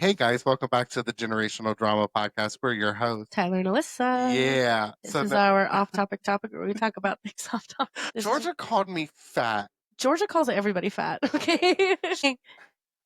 Hey guys, welcome back to the Generational Drama Podcast. We're your hosts. Tyler and Alyssa. Yeah. This is our off-topic topic where we talk about things off-topic. Georgia called me fat. Georgia calls everybody fat, okay?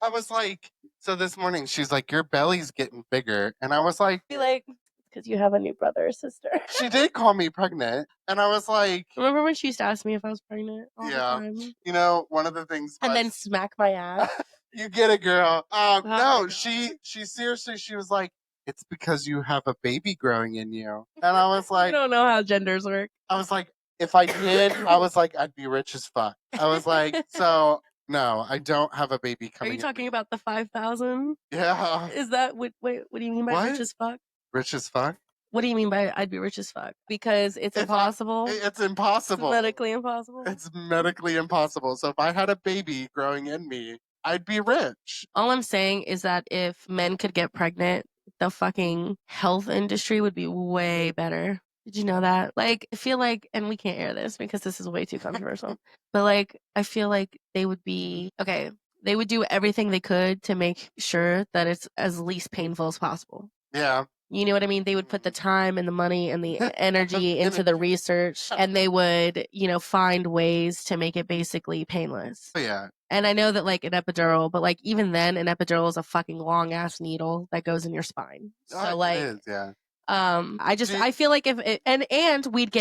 I was like, so this morning she's like, your belly's getting bigger. And I was like, Be like, because you have a new brother or sister. she did call me pregnant. And I was like, Remember when she used to ask me if I was pregnant all the time? you know, one of the things And then smack my ass. You get it, girl. No, God. she seriously, she was like, it's because you have a baby growing in you. And I was like, I don't know how genders work. I was like, if I did, I was like, I'd be rich as fuck. I was like, so no, I don't have a baby Are coming. you talking about the 5,000? Yeah. Is that what? Wait, what do you mean by What? rich as fuck? Rich as fuck? What do you mean by I'd be rich as fuck? Because it's impossible. It's impossible. It's medically impossible. It's medically impossible. So if I had a baby growing in me, I'd be rich. All I'm saying is that if men could get pregnant, the fucking health industry would be way better. Did you know that? Like, I feel like, and we can't air this because this is way too controversial, but like, I feel like they would be, okay, they would do everything they could to make sure that it's as least painful as possible. Yeah. You know what I mean? They would put the time and the money and the energy into the research, and they would, find ways to make it basically painless. Oh, yeah. And I know that like an epidural, but like even then, an epidural is a fucking long ass needle that goes in your spine. So like, it is, yeah. I feel like if it, and they'd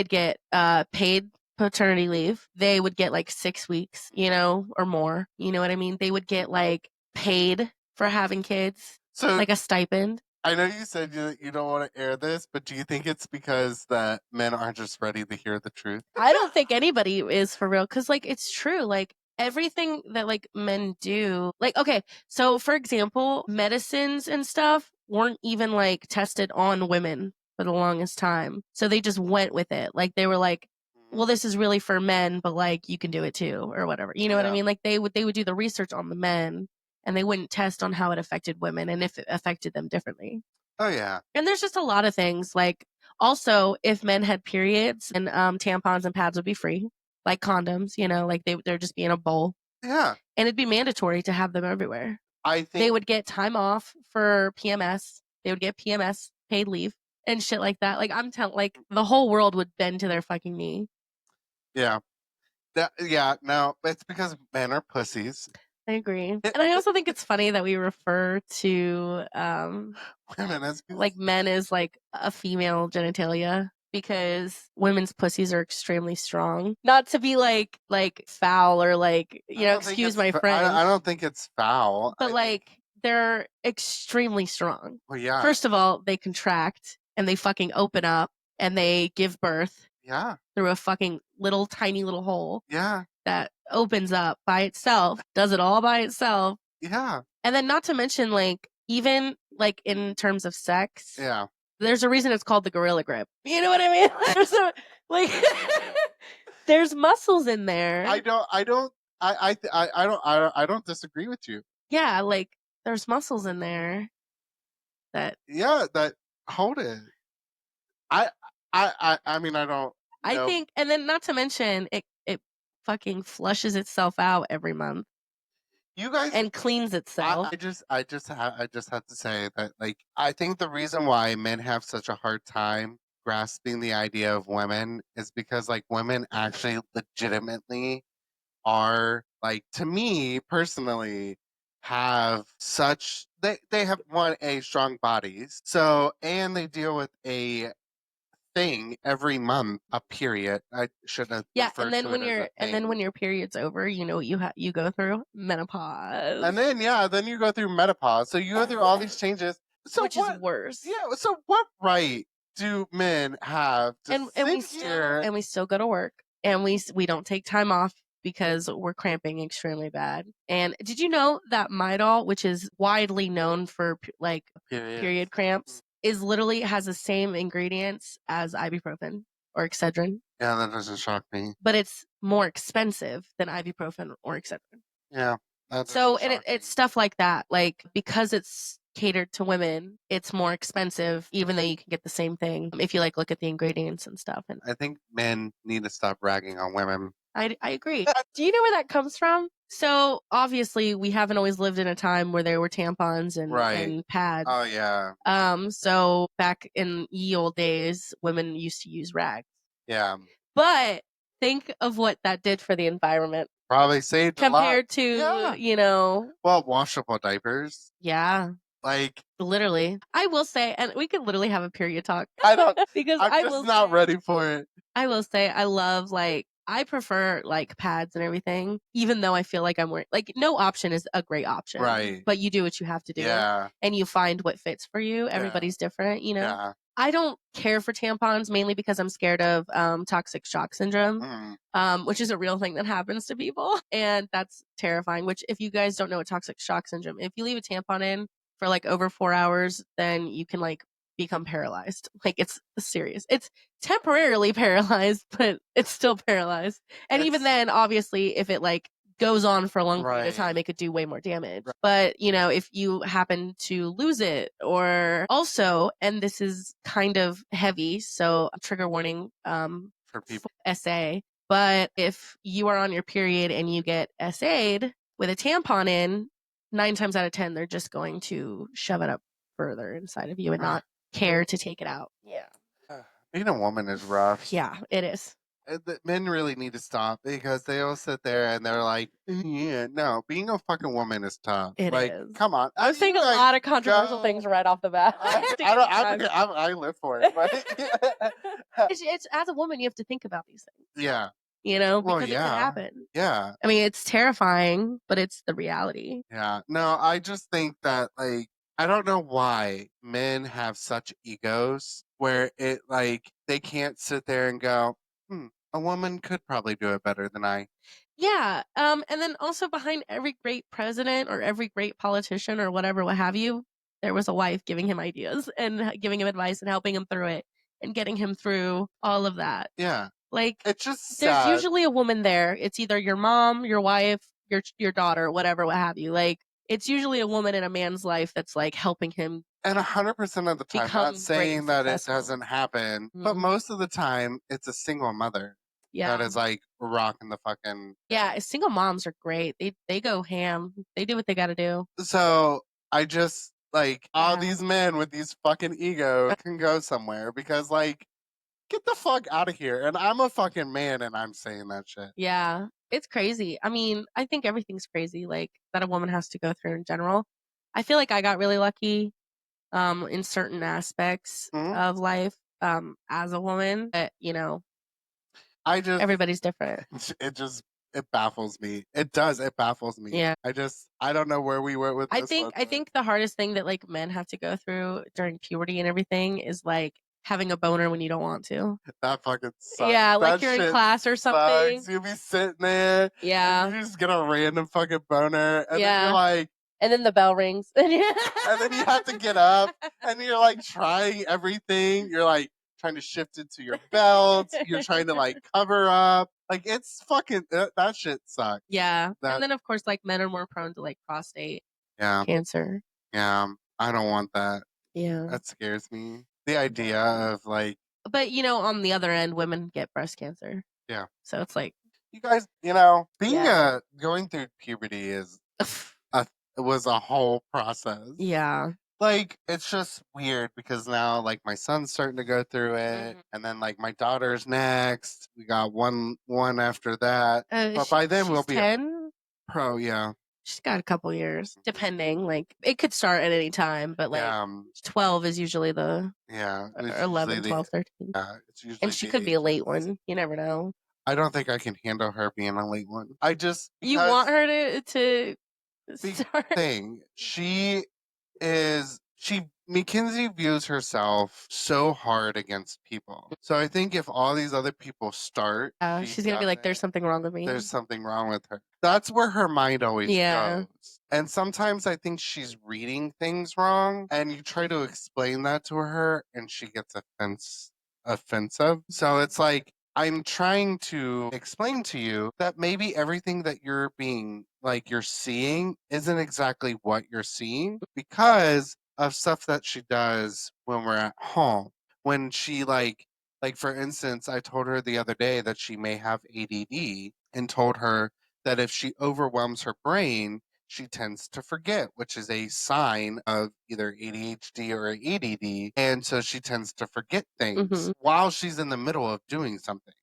get paid paternity leave. They would get like 6 weeks, or more. You know what I mean? They would get like paid for having kids. So like a stipend. I know you said you don't want to air this, but do you think it's because that men aren't just ready to hear the truth? I don't think anybody is for real, because like it's true. Like everything that like men do, like, okay, so for example, medicines and stuff weren't even like tested on women for the longest time. So they just went with it. Like they were like, well, this is really for men, but like you can do it too, or whatever. You know what I mean? Like they would do the research on the men, and they wouldn't test on how it affected women and if it affected them differently. Oh, yeah. And there's just a lot of things. Like, also, if men had periods, and tampons and pads would be free, like condoms, like they're just be in a bowl. Yeah. And it'd be mandatory to have them everywhere. I think they would get time off for PMS. They would get PMS paid leave and shit like that. Like, I'm telling, like, the whole world would bend to their fucking knee. Yeah. No, it's because men are pussies. I agree. And I also think it's funny that we refer to women as like men as like a female genitalia, because women's pussies are extremely strong. Not to be like foul or like, excuse my French. I don't think it's foul. But like they're extremely strong. Well, yeah. First of all, they contract and they fucking open up and they give birth. Yeah. Through a fucking tiny little hole. Yeah. That opens up by itself, does it all by itself. Yeah. And then not to mention, like, even like in terms of sex. Yeah. There's a reason it's called the gorilla grip. You know what I mean? There's muscles in there. I don't disagree with you. Yeah, like there's muscles in there that hold it. I mean, I don't. I think, and then not to mention it fucking flushes itself out every month. You guys, and cleans itself. I just have to say that, like, I think the reason why men have such a hard time grasping the idea of women is because, like, women actually legitimately are, like, to me personally, have such they have strong bodies, so, and they deal with a thing every month, a period. I shouldn't have and then when your period's over, you know what you go through? Menopause. And then then you go through menopause. So you go through all these changes. So which is worse. Yeah, so what right do men have to and we still go to work, and we don't take time off because we're cramping extremely bad. And did you know that Midol, which is widely known for like period cramps, is literally has the same ingredients as ibuprofen or Excedrin? Yeah, that doesn't shock me. But it's more expensive than ibuprofen or Excedrin. Yeah. So it's stuff like that. Like, because it's catered to women, it's more expensive, even though you can get the same thing if you like look at the ingredients and stuff. And I think men need to stop ragging on women I agree. Do you know where that comes from? So, obviously, we haven't always lived in a time where there were tampons Right. and pads. Oh yeah. So back in ye old days, women used to use rags. Yeah. But think of what that did for the environment Probably saved a lot. compared to, Yeah. you know, Well, washable diapers. yeah, Like literally. I will say, and we could literally have a period talk I don't. because I'm I just will not say, ready for it. I will say I love like I prefer like pads and everything, even though I feel like I'm wearing like no option is a great option. Right. But you do what you have to do. Yeah. And you find what fits for you. Everybody's different, you know. Yeah. I don't care for tampons mainly because I'm scared of toxic shock syndrome. Which is a real thing that happens to people. And that's terrifying. Which if you guys don't know what toxic shock syndrome, if you leave a tampon in for like over 4 hours, then you can like become paralyzed. Like it's serious. It's temporarily paralyzed, but it's still paralyzed. And even then, obviously, if it like goes on for a long period of time, it could do way more damage. Right. But, you know, if you happen to lose it or also, and this is kind of heavy, so trigger warning For people. SA, but if you are on your period and you get SA'd with a tampon in, 9 times out of 10, they're just going to shove it up further inside of you and not care to take it out. Yeah. Being a woman is rough. Yeah, it is. Men really need to stop because they all sit there and they're like, yeah, no, being a fucking woman is tough. It like, is. come on. I'm saying a lot of controversial things right off the bat. I live for it. But It's as a woman, you have to think about these things, yeah. you know, Well, because it could yeah. happen. Yeah. I mean, it's terrifying, but it's the reality. Yeah. No, I just think that, like, I don't know why men have such egos where it, like, they can't sit there and go, a woman could probably do it better than I. Yeah. And then also behind every great president or every great politician or whatever, what have you, there was a wife giving him ideas and giving him advice and helping him through it and getting him through all of that. Yeah. Like, It's just there's sad. usually a woman there. It's either your mom, your wife, your daughter, whatever, what have you. Like, it's usually a woman in a man's life that's like helping him. And 100% of the time, Become not great saying and that it successful. doesn't happen, but Mhm. most of the time, it's a single mother that Yeah. is like rocking the fucking. Yeah, single moms are great. They go ham. They do what they got to do. So I just like all Yeah. these men with these fucking egos can go somewhere because, like, get the fuck out of here. And I'm a fucking man and I'm saying that shit. Yeah, it's crazy. I mean, I think everything's crazy, like, that a woman has to go through in general. I feel like I got really lucky, in certain aspects Mhm. of life, as a woman, but, you know, I just, everybody's different. it just, it baffles me. It does. It baffles me. Yeah. I don't know where we went with this one. I think the hardest thing that, like, men have to go through during puberty and everything is, like, having a boner when you don't want to. That fucking sucks. Yeah, like That you're in shit class or something. sucks. You be sitting there, Yeah. and you just get a random fucking boner, and then Yeah. you're like, And then the bell rings. and then you have to get up, and you're like trying everything. You're like trying to shift it to your belt. You're trying to like cover up. Like it's fucking that shit sucks. Yeah. That And then, of course, like, men are more prone to, like, prostate yeah cancer. yeah. I don't want that. Yeah. That scares me. The idea of like But, you know, on the other end, women get breast cancer. yeah. So it's like, You guys, you know, being Yeah. going through puberty is a it was a whole process. yeah. Like it's just weird because now like my son's starting to go through it, Mhm. and then like my daughter's next. We got one after that, but by then we'll She's be 10. a pro. Yeah, She's got a couple years, depending. Like, it could start at any time, but like yeah, 12 is usually the yeah. It's or 11, usually 12, 13. it's usually And she the could be a late ages. one. You never know. I don't think I can handle her being a late one. I just You because want her to the start. thing she Mackenzie views herself so hard against people. So I think if all these other people start, she She's going to be like, there's doesn't, something wrong with me. there's something wrong with her. That's where her mind always Yeah. goes. And sometimes I think she's reading things wrong and you try to explain that to her and she gets offensive. So it's like I'm trying to explain to you that maybe everything that you're being like you're seeing isn't exactly what you're seeing because of stuff that she does when we're at home. When she like Like, for instance, I told her the other day that she may have ADD and told her that if she overwhelms her brain, she tends to forget, which is a sign of either ADHD or ADD. And so she tends to forget things Mhm. while she's in the middle of doing something.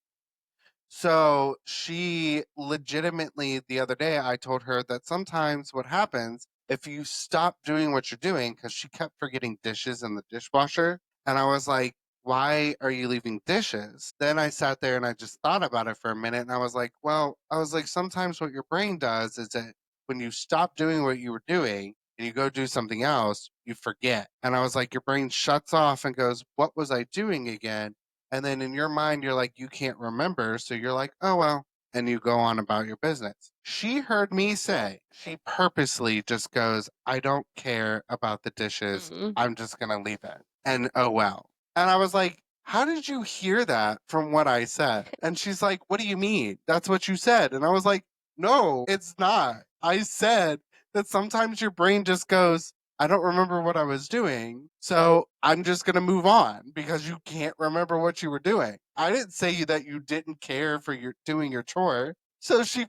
So she legitimately, the other day, I told her that sometimes what happens if you stop doing what you're doing, because she kept forgetting dishes in the dishwasher. And I was like, why are you leaving dishes? Then I sat there and I just thought about it for a minute. And I was like, well, I was like, sometimes what your brain does is that when you stop doing what you were doing and you go do something else, you forget. And I was like, your brain shuts off and goes, what was I doing again? And then in your mind, you're like, you can't remember. So you're like, oh, well. And you go on about your business. She heard me say, she purposely just goes, I don't care about the dishes. Mhm. I'm just going to leave it. And oh, well. And I was like, how did you hear that from what I said? And she's like, what do you mean? That's what you said. And I was like, no, it's not. I said that sometimes your brain just goes, I don't remember what I was doing, so I'm just gonna move on because you can't remember what you were doing. I didn't say that you didn't care for your doing your chore. So she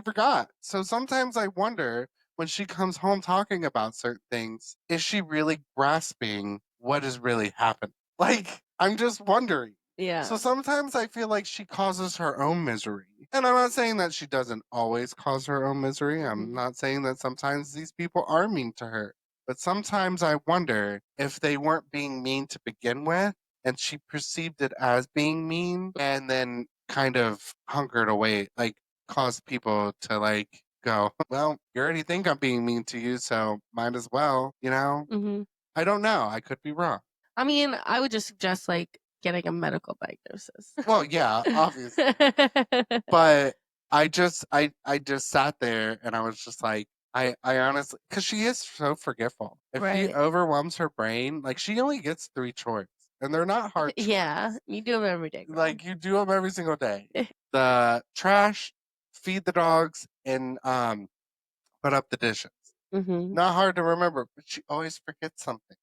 forgot. So sometimes I wonder when she comes home talking about certain things, is she really grasping what is really happening? Like, I'm just wondering. So Yeah. sometimes I feel like she causes her own misery. And I'm not saying that she doesn't always cause her own misery. I'm Mhm. not saying that sometimes these people are mean to her. But sometimes I wonder if they weren't being mean to begin with and she perceived it as being mean and then kind of hunkered away, like caused people to like go, well, you already think I'm being mean to you, so might as well, you know? Mhm. I don't know. I could be wrong. I mean, I would just suggest, like, getting a medical diagnosis. Well, yeah, obviously. But I just sat there and I was just like, I honestly, because she is so forgetful. If she Right. overwhelms her brain, like she only gets 3 chores, and they're not hard chores. Yeah, you do them every day, girl. Like you do them every single day. The trash, feed the dogs, and put up the dishes. Mhm. Not hard to remember, but she always forgets something.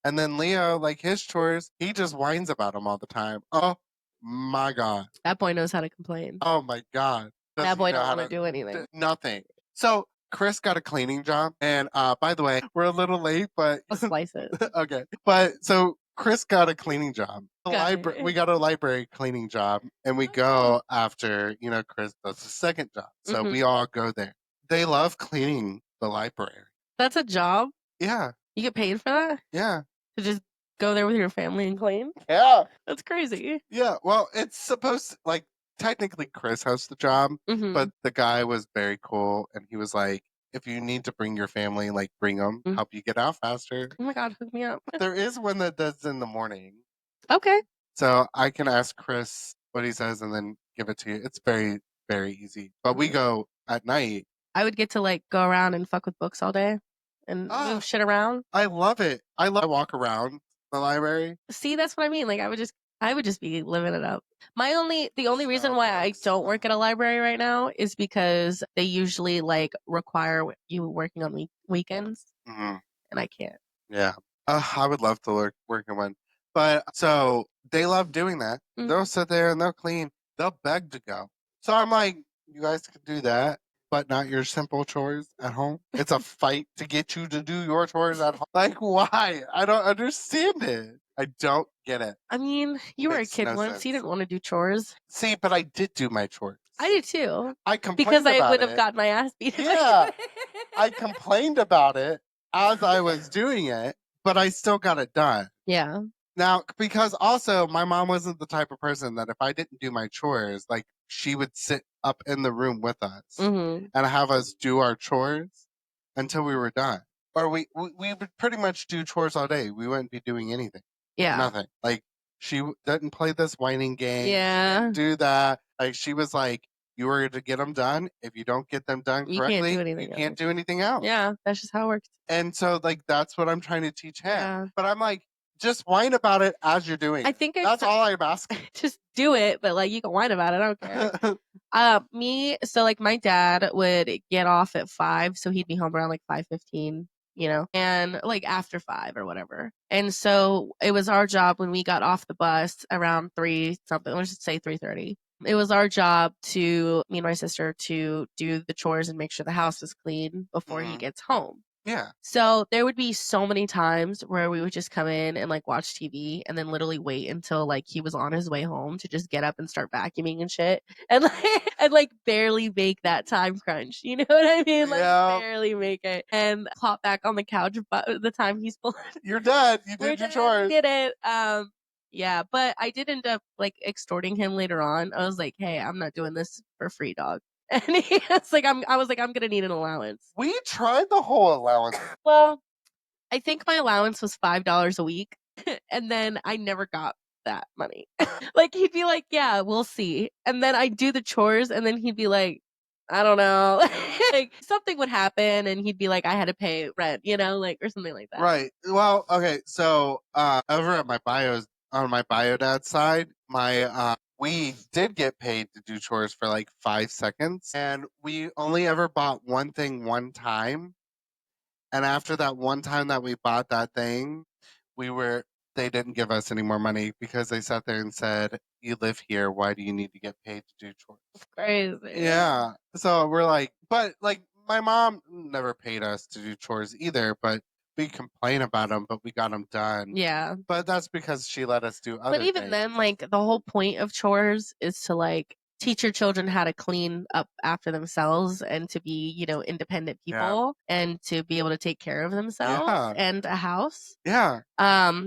And then Leo, like his chores, he just whines about them all the time. Oh my god. That boy knows how to complain. Oh my god. Does That he boy know don't how wanna to do anything. nothing. So Chris got a cleaning job and by the way, we're a little late, but I'll slice it. okay. But so Chris got a cleaning job. Got We it. got a library cleaning job and we Oh, cool. go after, Chris does the second job. So we Mhm. all go there. They love cleaning the library. That's a job? Yeah. You get paid for that? Yeah. To just go there with your family and clean? Yeah. That's crazy. Yeah, well, it's supposed to, like technically Chris has the job, but Mhm. the guy was very cool and he was like, if you need to bring your family, like bring them, Mm. help you get out faster. Oh my god, hook me up. There is one that does in the morning. Okay. So I can ask Chris what he says and then give it to you. It's very, very easy. But we Mhm. go at night. I would get to, like, go around and fuck with books all day and move Ah, shit around. I love it. I love walk around the library. See, that's what I mean, like, I would just be living it up. The only reason why I don't work at a library right now is because they usually, like, require you working on weekends, Mhm. and I can't. Yeah. I would love to work in one. But so they love doing that. Mm. They'll sit there and they'll clean. They'll beg to go. So I'm like, you guys can do that, but not your simple chores at home. It's a fight to get you to do your chores at home. Like, why? I don't understand it. I don't get it. I mean, you were a Makes kid no once, you sense. didn't wanna do chores. See, but I did do my chores. I did too, I because complained I about would have it. gotten my ass beat if Yeah. I I complained about it as I was doing it, but I still got it done. Yeah. Now, because also my mom wasn't the type of person that if I didn't do my chores, like she would sit up in the room with us Mhm. and have us do our chores until we were done. Or we would pretty much do chores all day. We wouldn't be doing anything. Yeah. Nothing. Like didn't play this whining game. She Yeah. didn't do that. Like she was like, you were to get them done. If you don't get them done You can't do correctly, you anything can't else. do anything else. Yeah, that's just how it works. And so like that's what I'm trying to teach him. Yeah. But I'm like, just whine about it as you're doing I it. think That's all I'm asking. just do it, but, like, you can whine about it, I don't care. Me so, like, my dad would get off at 5, so he'd be home around, like, 5:15. and like after 5 or whatever. And so it was our job when we got off the bus around 3 something, let's just say 3:30. It was our job to me and my sister to do the chores and make sure the house was clean before he gets home. Yeah. So there would be so many times where we would just come in and like watch TV and then literally wait until like he was on his way home to just get up and start vacuuming and shit. And like and like barely make that time crunch. You know what I mean? Like Yeah. barely make it. And plop back on the couch but the time he's full. You're done. You We're did your done. chores. We did it. Yeah, but I did end up like extorting him later on. I was like, "Hey, I'm not doing this for free, dog." And he was like, I was like, "I'm gonna need an allowance." We tried the whole allowance. Well, I think my allowance was $5 a week, and then I never got that money. Like, he'd be like, "Yeah, we'll see." And then I'd do the chores, and then he'd be like, "I don't know." Like, something would happen, and he'd be like, "I had to pay rent," like, or something like that. Right. Well, okay. So, over at my bios on my bio dad's side, we did get paid to do chores for like 5 seconds, and we only ever bought one thing one time. And after that one time that we bought that thing, we were they didn't give us any more money because they sat there and said, "You live here. Why do you need to get paid to do chores?" Crazy. Yeah. So we're like, but like my mom never paid us to do chores either, but we complain about them, but we got them done. Yeah. But that's because she let us do other But even things. then, like, the whole point of chores is to, like, teach your children how to clean up after themselves and to be, independent Yeah. people and to be able to take care of themselves Yeah. and a house. Yeah.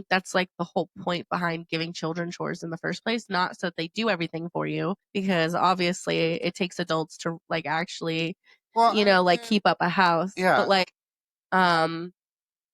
That's like the whole point behind giving children chores in the first place, not so that they do everything for you, because obviously it takes adults to like actually, Well, like keep up a house. yeah. But like, um,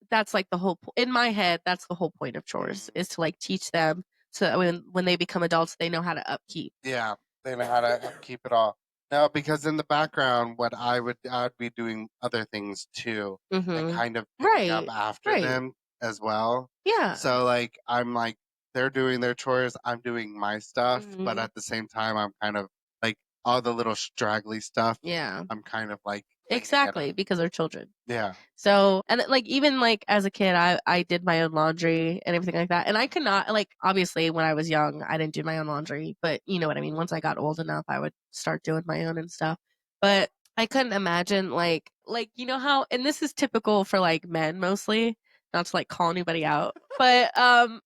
that's like the whole in my head, that's the whole point of chores is to like teach them so that when they become adults, they know how to upkeep. Yeah, they know how to keep it all. No, because in the background, I'd be doing other things too, and Mhm. kind of picking up Right. after Right. them as well. Yeah. So like I'm like they're doing their chores, I'm doing my stuff, but Mhm. at the same time, I'm kind of like all the little straggly stuff. Yeah. I'm kind of like cleaning it Exactly, up. because they're children. Yeah, So, and like even like as a kid, I did my own laundry and everything like that. And I could not like obviously when I was young, I didn't do my own laundry, but you know what I mean. Once I got old enough, I would start doing my own and stuff. But I couldn't imagine like you know how, and this is typical for like men mostly, not to like call anybody out, but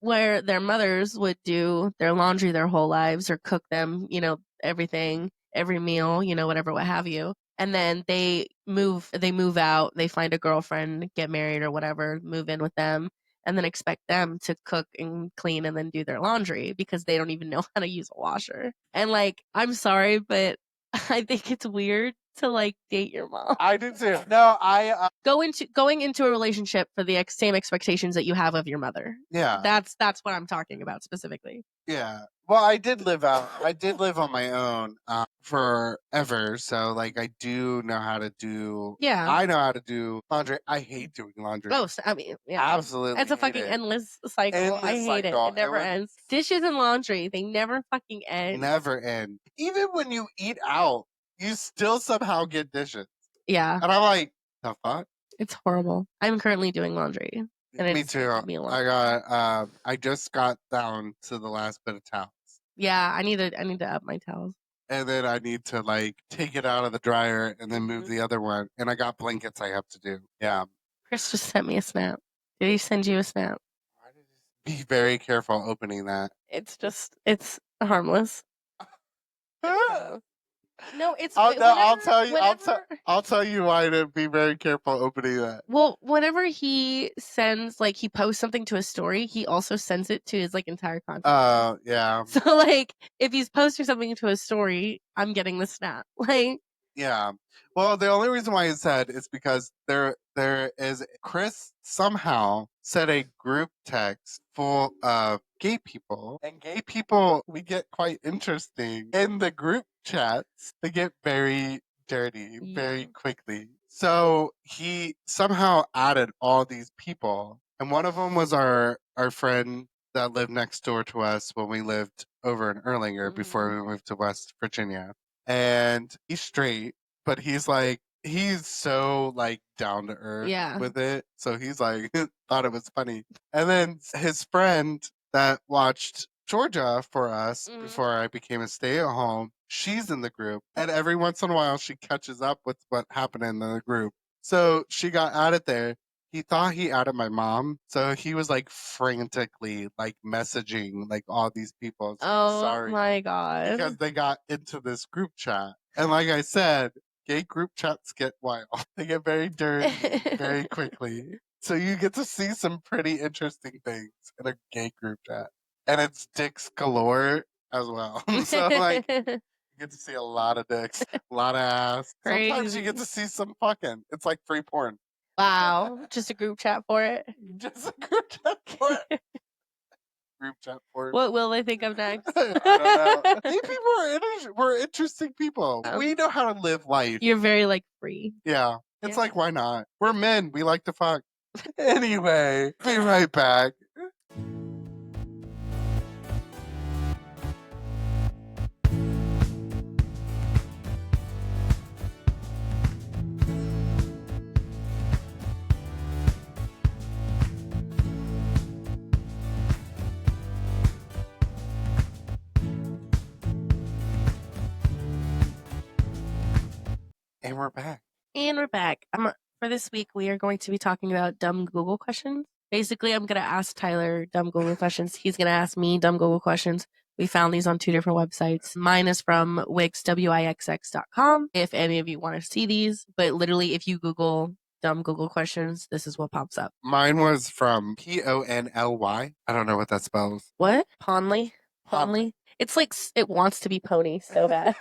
where their mothers would do their laundry their whole lives or cook them, everything, every meal, whatever, what have you, and then they move out, they find a girlfriend, get married or whatever, move in with them, and then expect them to cook and clean and then do their laundry because they don't even know how to use a washer. And like, I'm sorry, but I think it's weird to like date your mom. I do too. No, Going into a relationship for the same expectations that you have of your mother. yeah. That's what I'm talking about specifically. Yeah. Well, I did live out. I did live on my own forever. So, like, I do know how to do. Yeah. I know how to do laundry. I hate doing laundry. Oh, I mean, yeah. Absolutely It's a hate fucking it. endless cycle. I Endless hate it. cycle. It never ends. Dishes and laundry, they never fucking end. Never end. Even when you eat out, you still somehow get dishes. Yeah, And I'm like, the fuck? it's horrible. I'm currently doing laundry, and Me it's too. taking me a long I time. got. I just got down to the last bit of towels. Yeah, I need to up my towels. And then I need to like take it out of the dryer and then move Mhm. the other one. And I got blankets I have to do. Yeah. Chris just sent me a snap. Did he send you a snap? Be very careful opening that. It's harmless. I'll, No, it's no, I'll whenever tell you. whenever I'll tell you why to be very careful opening that. well, whenever he sends like he posts something to a story, he also sends it to his like entire contact list. Yeah, So like if he's posting something to a story, I'm getting the snap. Like yeah. Well, the only reason why he said is because there is Chris somehow set a group text full of gay people, and gay people we get quite interesting in the group chats. They get very dirty very yeah. quickly. So he somehow added all these people, and one of them was our friend that lived next door to us when we lived over in Erlanger before Mhm. we moved to West Virginia, and he's straight, but he's like he's so like down to earth Yeah. with it. So he's like thought it was funny. And then his friend that watched Georgia for us before I became a stay at home, she's in the group. And every once in a while she catches up with what happened in the group. So she got added there. He thought he added my mom. So he was like frantically like messaging like all these people saying Oh sorry my god. because they got into this group chat. And like I said, gay group chats get wild. They get very dirty very quickly. So you get to see some pretty interesting things in a gay group chat. And it's dicks galore as well. So like you get to see a lot of dicks, a lot of ass. Sometimes you get to see some fucking. It's like free porn. Wow. Just a group chat for it. Just a group chat for it. Group chat for it. What will they think of next? I don't know. These people we're interesting people. We know how to live life. You're very like free. Yeah. It's Yeah. like, why not? We're men. We like to fuck. Anyway, be right back. And we're back. And we're back. For this week, we are going to be talking about dumb Google questions. Basically, I'm going to ask Tyler dumb Google questions. He's going to ask me dumb Google questions. We found these on 2 different websites. Mine is from wixx.com, if any of you want to see these. But literally, if you Google dumb Google questions, this is what pops up. Mine was from Ponly. I don't know what that spells. What? Ponley? Ponley? It's like it wants to be pony so bad.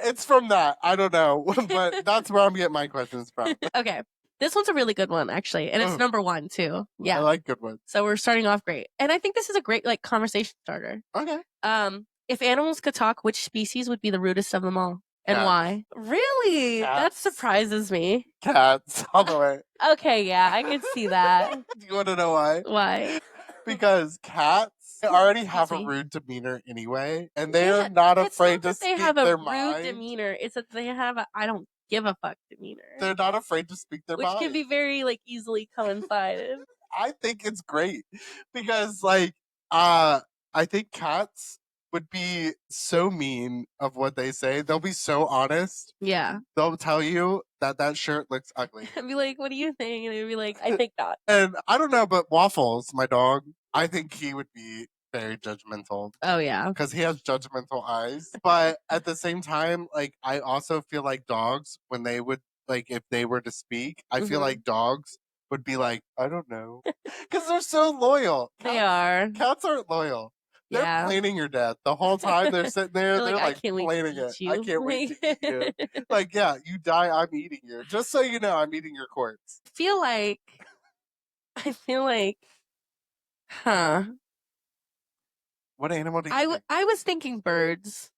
It's from that. I don't know. But that's where I'm getting my questions from. Okay. This one's a really good one, actually. And it's number 1, too. Yeah. I like good ones. So we're starting off great. And I think this is a great like conversation starter. Okay. If animals could talk, which species would be the rudest of them all? And Cats. why? Really? Cats. That surprises me. Cats all the way. Okay, yeah, I can see that. Do you want to know why? Why? Because cats already have a Excuse me. rude demeanor anyway, and they are not afraid to It's not that speak they have their a rude mind. demeanor. It's that they have a I don't give a fuck demeanor. They're not afraid to speak their Which mind. can be very like easily coincided. I think it's great because like I think cats would be so mean of what they say. They'll be so honest. Yeah. They'll tell you that that shirt looks ugly. I'd be like, what do you think? And they'd be like, I think not. And I don't know, but Waffles, my dog, I think he would be very judgmental. Oh yeah. Because he has judgmental eyes. But at the same time, like I also feel like dogs, when they would like if they were to speak, I feel like dogs would be like, I don't know. Because they're so loyal. They are. Cats aren't loyal. They're Yeah. planning your death the whole time. They're sitting there. They're like, I can't wait planning to eat it. I you. can't wait to eat you. Like, yeah, you die, I'm eating you. Just so you know, I'm eating your corpse. I feel like, huh? What animal do you think? I was thinking birds.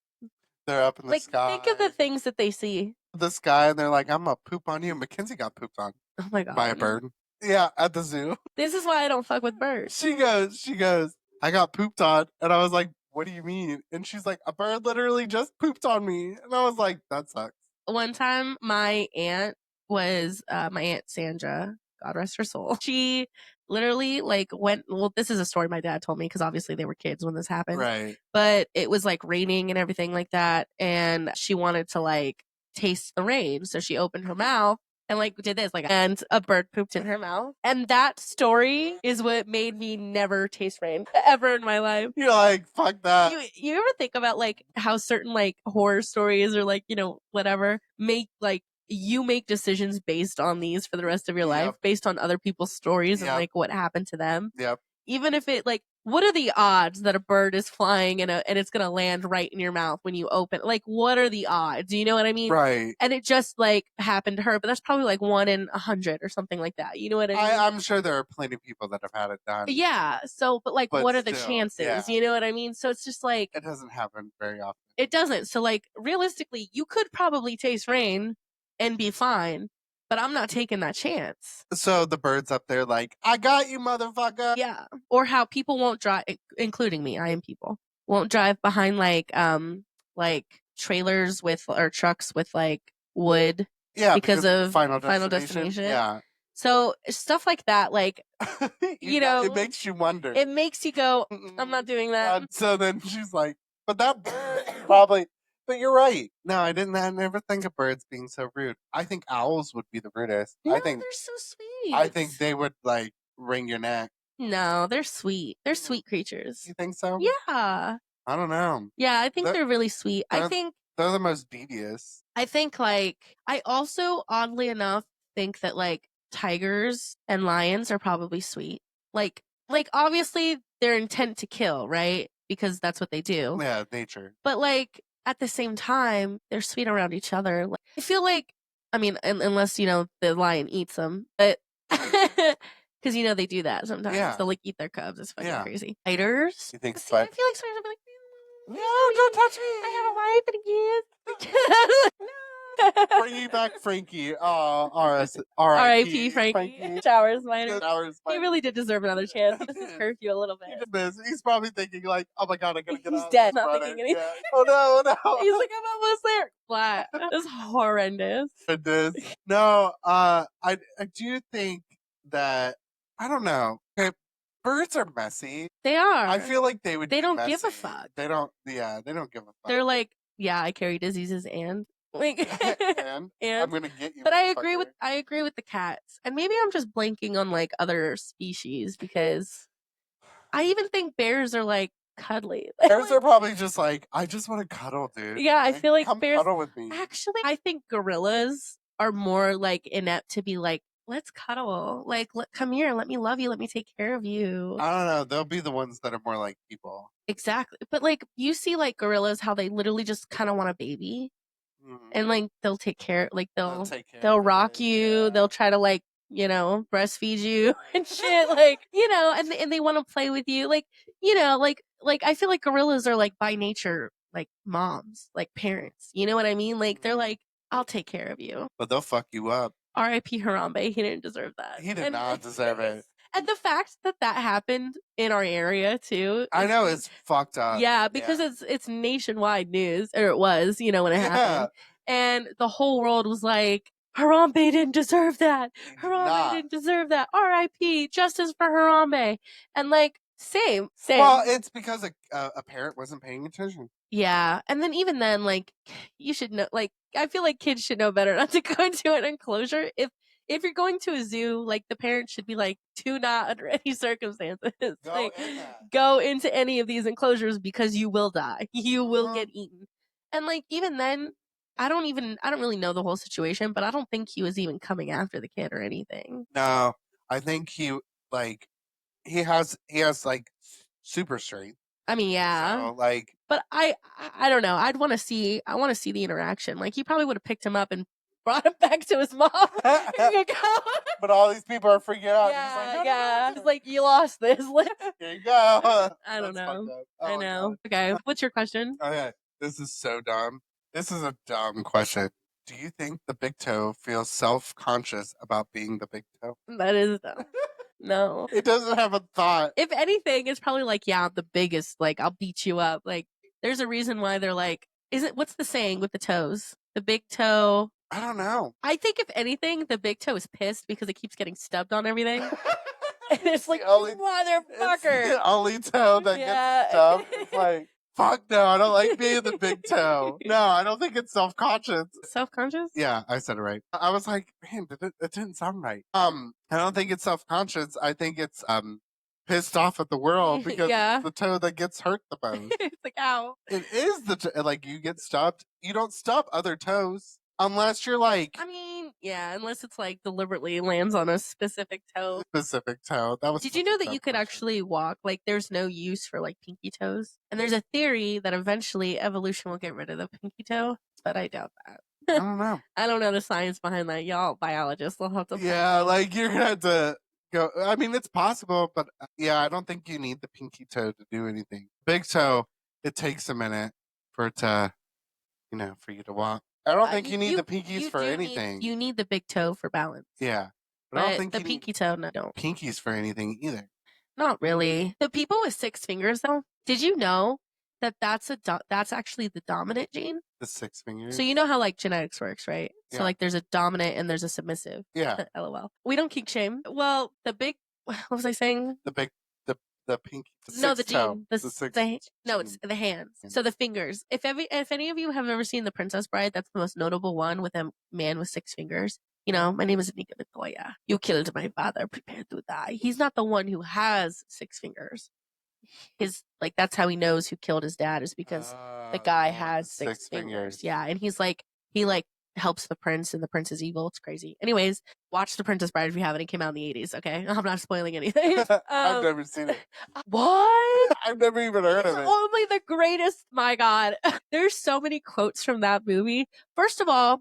They're up in the Like, sky. think of the things that they see. The sky, and they're like, I'm gonna poop on you. Mackenzie got pooped on Oh my god. by a bird. Yeah, at the zoo. This is why I don't fuck with birds. She goes, I got pooped on. And I was like, what do you mean? And she's like, a bird literally just pooped on me. And I was like, that sucks. One time, my aunt was my aunt Sandra, God rest her soul. She literally like went. Well, this is a story my dad told me because obviously they were kids when this happened. Right. But it was like raining and everything like that, and she wanted to like taste the rain, so she opened her mouth and like did this like, and a bird pooped in her mouth. And that story is what made me never taste rain ever in my life. You're like, fuck that. You ever think about like how certain like horror stories or like, you know, whatever make like you make decisions based on these for the rest of your life, based on other people's stories and like what happened to them. Yep. Even if it like, what are the odds that a bird is flying and it's gonna land right in your mouth when you open? Like, what are the odds? You know what I mean? Right. And it just like happened to her, but that's probably like 1 in 100 or something like that. You know what I mean? I'm sure there are plenty of people that have had it done. Yeah. So, but like, what are the still, chances? yeah. You know what I mean? So it's just like It doesn't happen very often. it doesn't. So like realistically, you could probably taste rain and be fine, but I'm not taking that chance. So the bird's up there like, I got you, motherfucker. Yeah. Or how people won't drive, including me, I am people, won't drive behind like trailers with or trucks with like wood Yeah, because of Final Final Destination. Destination. Yeah. So stuff like that, like you know, it makes you wonder. it makes you go, I'm not doing that. So then she's like, but that probably. But you're right. No, I didn't. I never think of birds being so rude. I think owls would be the rudest. No, I think they're so sweet. I think they would like wring your neck. No, they're sweet. They're sweet creatures. You think so? Yeah. I don't know. Yeah, I think They're- they're really sweet. I They're, think they're the most devious. like I also oddly enough think that like tigers and lions are probably sweet. Like obviously they're intent to kill, right? Because that's what they do. Yeah, nature. But like at the same time, they're sweet around each other. Like, I feel like I mean, unless the lion eats them, but because they do that sometimes. Yeah. They'll like eat their cubs. It's fucking Yeah. crazy. Spiders. You think See, I spiders? feel like spiders would be like, No, don't touch me. I have a wife and kids. Bringing back Frankie. Oh, R.I.P. Frankie. Showers, minor. Hours. He really did deserve another chance. He missed his curfew a little bit. He's probably thinking like, "Oh my god, I gotta get He's out." dead. Not thinking anything. Yeah. Oh no, no. He's like, I'm almost there. Flat. It's horrendous. It is. No, I do think that I don't know. Okay, birds are messy. They are. I feel like they would. They be don't give a messy. fuck. They don't. Yeah, they don't give a fuck. They're like, yeah, I carry diseases and like and and I'm gonna get you. but I agree with the cats. And maybe I'm just blanking on like other species because I even think bears are like cuddly. Bears are probably just like, I just want to cuddle, dude. Yeah, I feel like come bears cuddle with me. Actually, I think gorillas are more like inept to be like, let's cuddle. Like, come here, let me love you, let me take care of you. I don't know. They'll be the ones that are more like people. Exactly. But like you see like gorillas how they literally just kind of want a baby. And like they'll take care, like they'll rock you, yeah. they'll try to like breastfeed you and shit, like and they want to play with you, like like I feel like gorillas are like by nature like moms, like parents, you know what I mean? Like they're like, I'll take care of you. But they'll fuck you up. R.I.P. Harambe, he didn't deserve that. He did not deserve it. And the fact that happened in our area too. I know it's fucked up. Yeah, because it's nationwide news, or it was, when it happened, and the whole world was like, Harambe didn't deserve that. Harambe didn't deserve that. R.I.P. Justice for Harambe. And like, same. Well, it's because a parent wasn't paying attention. Yeah, and then even then, like, you should know. Like, I feel like kids should know better not to go into an enclosure. If you're going to a zoo, like the parents should be like, do not under any circumstances go into any of these enclosures because you will die. You will get eaten. And like even then, I don't really know the whole situation, but I don't think he was even coming after the kid or anything. No, I think he has like super strength. I mean, yeah. So, like, but I don't know. I want to see the interaction. Like he probably would have picked him up and brought him back to his mom. Here you go. But all these people are freaking out. Yeah, he's like, you lost this. Here you go. I don't know. Oh, I know. God. Okay, what's your question? Okay, this is so dumb. This is a dumb question. Do you think the big toe feels self-conscious about being the big toe? That is dumb. No. It doesn't have a thought. If anything, it's probably like, yeah, I'm the biggest. Like, I'll beat you up. Like, there's a reason why they're like, what's the saying with the toes? The big toe. I don't know. I think if anything, the big toe is pissed because it keeps getting stubbed on everything. And it's like, only, motherfucker. It's the only toe that gets stubbed. It's like, fuck no, I don't like being the big toe. No, I don't think it's self-conscious. Self-conscious? Yeah, I said it right. I was like, man, it didn't sound right. I don't think it's self-conscious. I think it's pissed off at the world because it's the toe that gets hurt the most. It's like, ow. It is like you get stubbed. You don't stub other toes unless you're like. I mean, yeah, unless it's like deliberately lands on a specific toe. Specific toe. That was. Did you know that you could actually walk? Like, there's no use for like pinky toes, and there's a theory that eventually evolution will get rid of the pinky toe, but I doubt that. I don't know. I don't know the science behind that. Y'all biologists will have to. Yeah, like you're gonna have to go. I mean, it's possible, but yeah, I don't think you need the pinky toe to do anything. Big toe, it takes a minute for it to, for you to walk. I don't think you need the pinkies for anything. You need the big toe for balance. Yeah. But I don't think the pinky toe, no, don't. Pinkies for anything either. Not really. The people with 6 fingers, though, did you know that's actually the dominant gene. The 6 fingers. So you know how like genetics works, right? So Yeah. like there's a dominant and there's a submissive. Yeah. LOL. We don't kink shame. Well, the big what was I saying? The big, the pinky, the No, the sixth toe. gene. The sixth No, it's gene. the hands. Hands. So the fingers. If any of you have ever seen The Princess Bride, that's the most notable one with a man with 6 fingers. You know, my name is Nika Victoria. You killed my father. Prepare to die. He's not the one who has 6 fingers. His like that's how he knows who killed his dad is because the guy one with has the 6 6 fingers. fingers. Yeah, and he helps the prince and the prince is evil. It's crazy. Anyways, watch The Princess Bride if you haven't. It came out in the 80s, okay? I'm not spoiling anything. I've never seen it. What? I've never even heard It's of it. only the greatest. My God. There's so many quotes from that movie. First of all,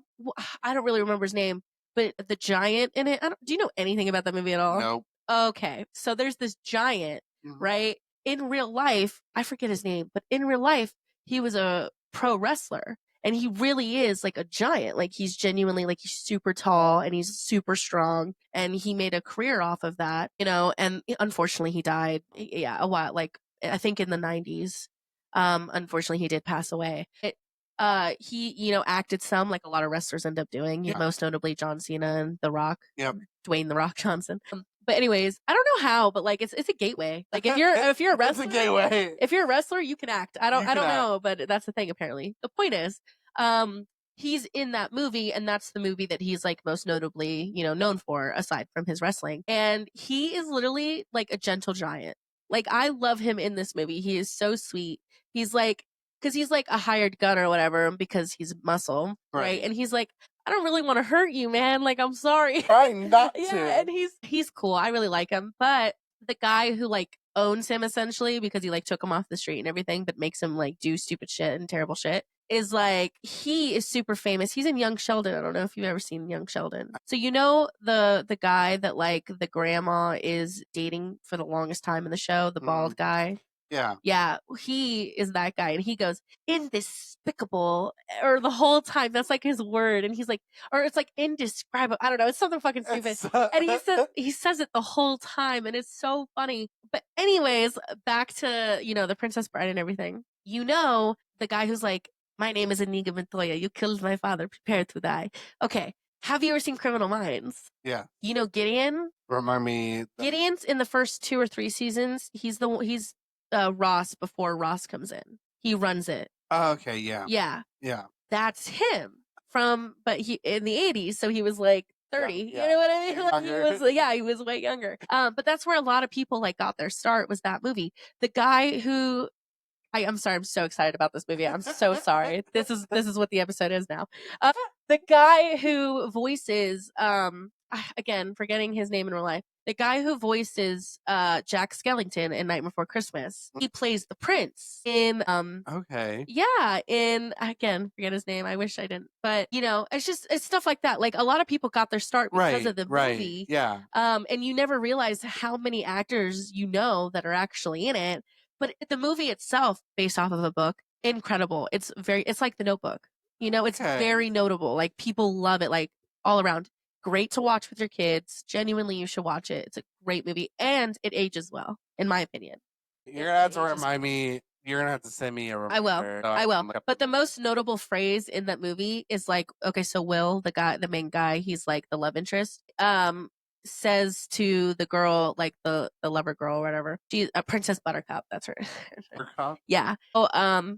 I don't really remember his name, but the giant in it. Do you know anything about that movie at all? Nope. Okay. So there's this giant, right? In real life, I forget his name, but in real life, he was a pro wrestler. And he really is like a giant. Like he's genuinely like he's super tall and he's super strong. And he made a career off of that, you know, and unfortunately he died. Yeah, a while, like I think in the 90s. Unfortunately he did pass away. He, you know, acted some like a lot of wrestlers end up doing, most notably John Cena and The Rock. Yep. Dwayne The Rock Johnson. But anyways, I don't know how, but like it's a gateway. Like if you're a wrestler, it's a gateway. If you're a wrestler, you can act. I don't know, but that's the thing apparently. The point is, he's in that movie and that's the movie that he's like most notably, you know, known for aside from his wrestling. And he is literally like a gentle giant. Like I love him in this movie. He is so sweet. He's like cuz he's like a hired gun or whatever because he's muscle, right? And he's like I don't really want to hurt you, man. Like, I'm sorry. Trying not to. Yeah, and he's cool. I really like him. But the guy who like owns him essentially because he like took him off the street and everything, but makes him like do stupid shit and terrible shit is like he is super famous. He's in Young Sheldon. I don't know if you've ever seen Young Sheldon. So you know the guy that like the grandma is dating for the longest time in the show, the bald guy. Yeah. Yeah, he is that guy. And he goes, indespicable, or the whole time. That's like his word. And he's like, or it's like indescribable. I don't know. It's something fucking stupid. And he says it the whole time. And it's so funny. But anyways, back to, you know, The Princess Bride and everything. You know, the guy who's like, my name is Inigo Montoya. You killed my father. Prepare to die. Okay. Have you ever seen Criminal Minds? Yeah. You know Gideon? Remind me. Gideon's in the first 2 or 3 seasons. He's Ross before Ross comes in. He runs it. Oh, okay, yeah. Yeah. Yeah. That's him but he in the 80s, so he was like 30. Yeah. You know what I mean? Like, he was way younger. But that's where a lot of people like got their start was that movie. The guy who I'm sorry, I'm so excited about this movie. I'm so sorry. This is what the episode is now. The guy who voices again, forgetting his name in real life. The guy who voices Jack Skellington in Night Before Christmas. He plays the prince in Okay. Yeah, in again, forget his name. I wish I didn't. But you know, it's stuff like that. Like a lot of people got their start because of the movie. Yeah. And you never realize how many actors you know that are actually in it. But the movie itself, based off of a book, incredible. It's like The Notebook. You know, it's very notable. Like people love it, like all around. Great to watch with your kids. Genuinely, you should watch it. It's a great movie and it ages well, in my opinion. You're gonna have to remind me. You're gonna have to send me a reminder. I will. But the most notable phrase in that movie is like, okay, so Will, the main guy, he's like the love interest. Says to the girl, like the lover girl or whatever, she's a Princess Buttercup. That's her. Buttercup? Yeah. Oh,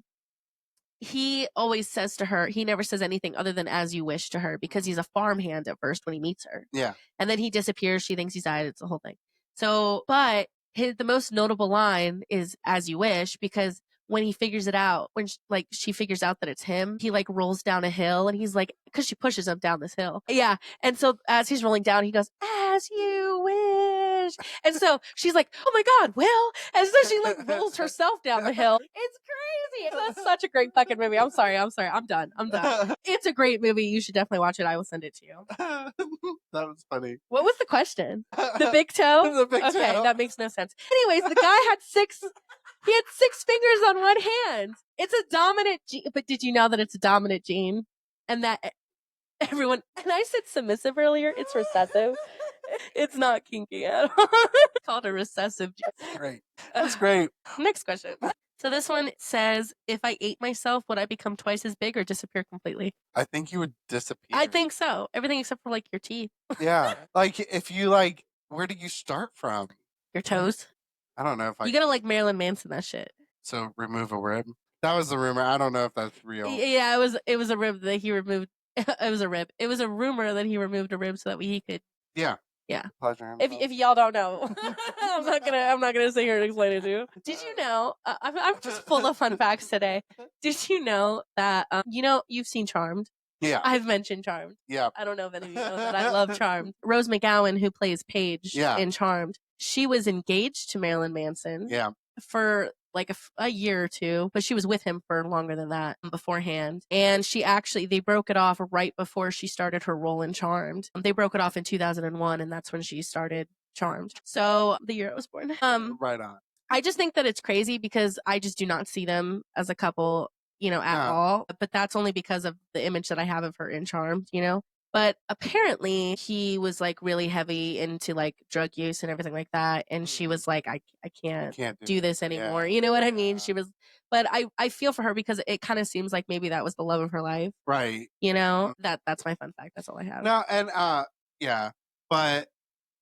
he always says to her, he never says anything other than as you wish to her because he's a farmhand at first when he meets her. Yeah. And then he disappears. She thinks he's died. It's the whole thing. So, but the most notable line is as you wish because when he figures it out, when she figures out that it's him, he like rolls down a hill and he's like, because she pushes him down this hill. Yeah. And so as he's rolling down, he goes, as you wish. And so she's like, oh my God, Will. And so she like rolls herself down the hill. It's crazy. That's such a great fucking movie. I'm sorry. I'm done. It's a great movie. You should definitely watch it. I will send it to you. That was funny. What was the question? The big toe? The big toe. Okay, that makes no sense. Anyways, the guy had 6 fingers on one hand. It's a dominant gene. But did you know that it's a dominant gene? And that everyone, and I said submissive earlier, it's recessive. It's not kinky at all. It's called a recessive gene. Great. That's great. Next question. So this one says, if I ate myself, would I become twice as big or disappear completely? I think you would disappear. I think so. Everything except for like your teeth, Yeah. Like if you like, where do you start from? your toes. I don't know if I You gotta like Marilyn Manson that shit. so remove a rib. That was the rumor. I don't know if that's real. Yeah, it was a rib that he removed. It was a rib. It was a rumor that he removed a rib so that he could. Yeah. Yeah. Pleasure. If y'all don't know, I'm not gonna sit here and explain it to you. Did you know? I'm just full of fun facts today. Did you know that you've seen Charmed? Yeah. I've mentioned Charmed. Yeah. I don't know if any of you know that I love Charmed. Rose McGowan, who plays Paige in Charmed, she was engaged to Marilyn Manson. Yeah. For like a year or two, but she was with him for longer than that beforehand. And they broke it off right before she started her role in Charmed. They broke it off in 2001, and that's when she started Charmed. So the year I was born. Right on. I just think that it's crazy because I just do not see them as a couple, at all. But that's only because of the image that I have of her in Charmed. But apparently he was like really heavy into like drug use and everything like that. And she was like, I can't do this anymore. You know what I mean? She was, but I feel for her because it kind of seems like maybe that was the love of her life. Right. That's my fun fact. That's all I have. No, and yeah. But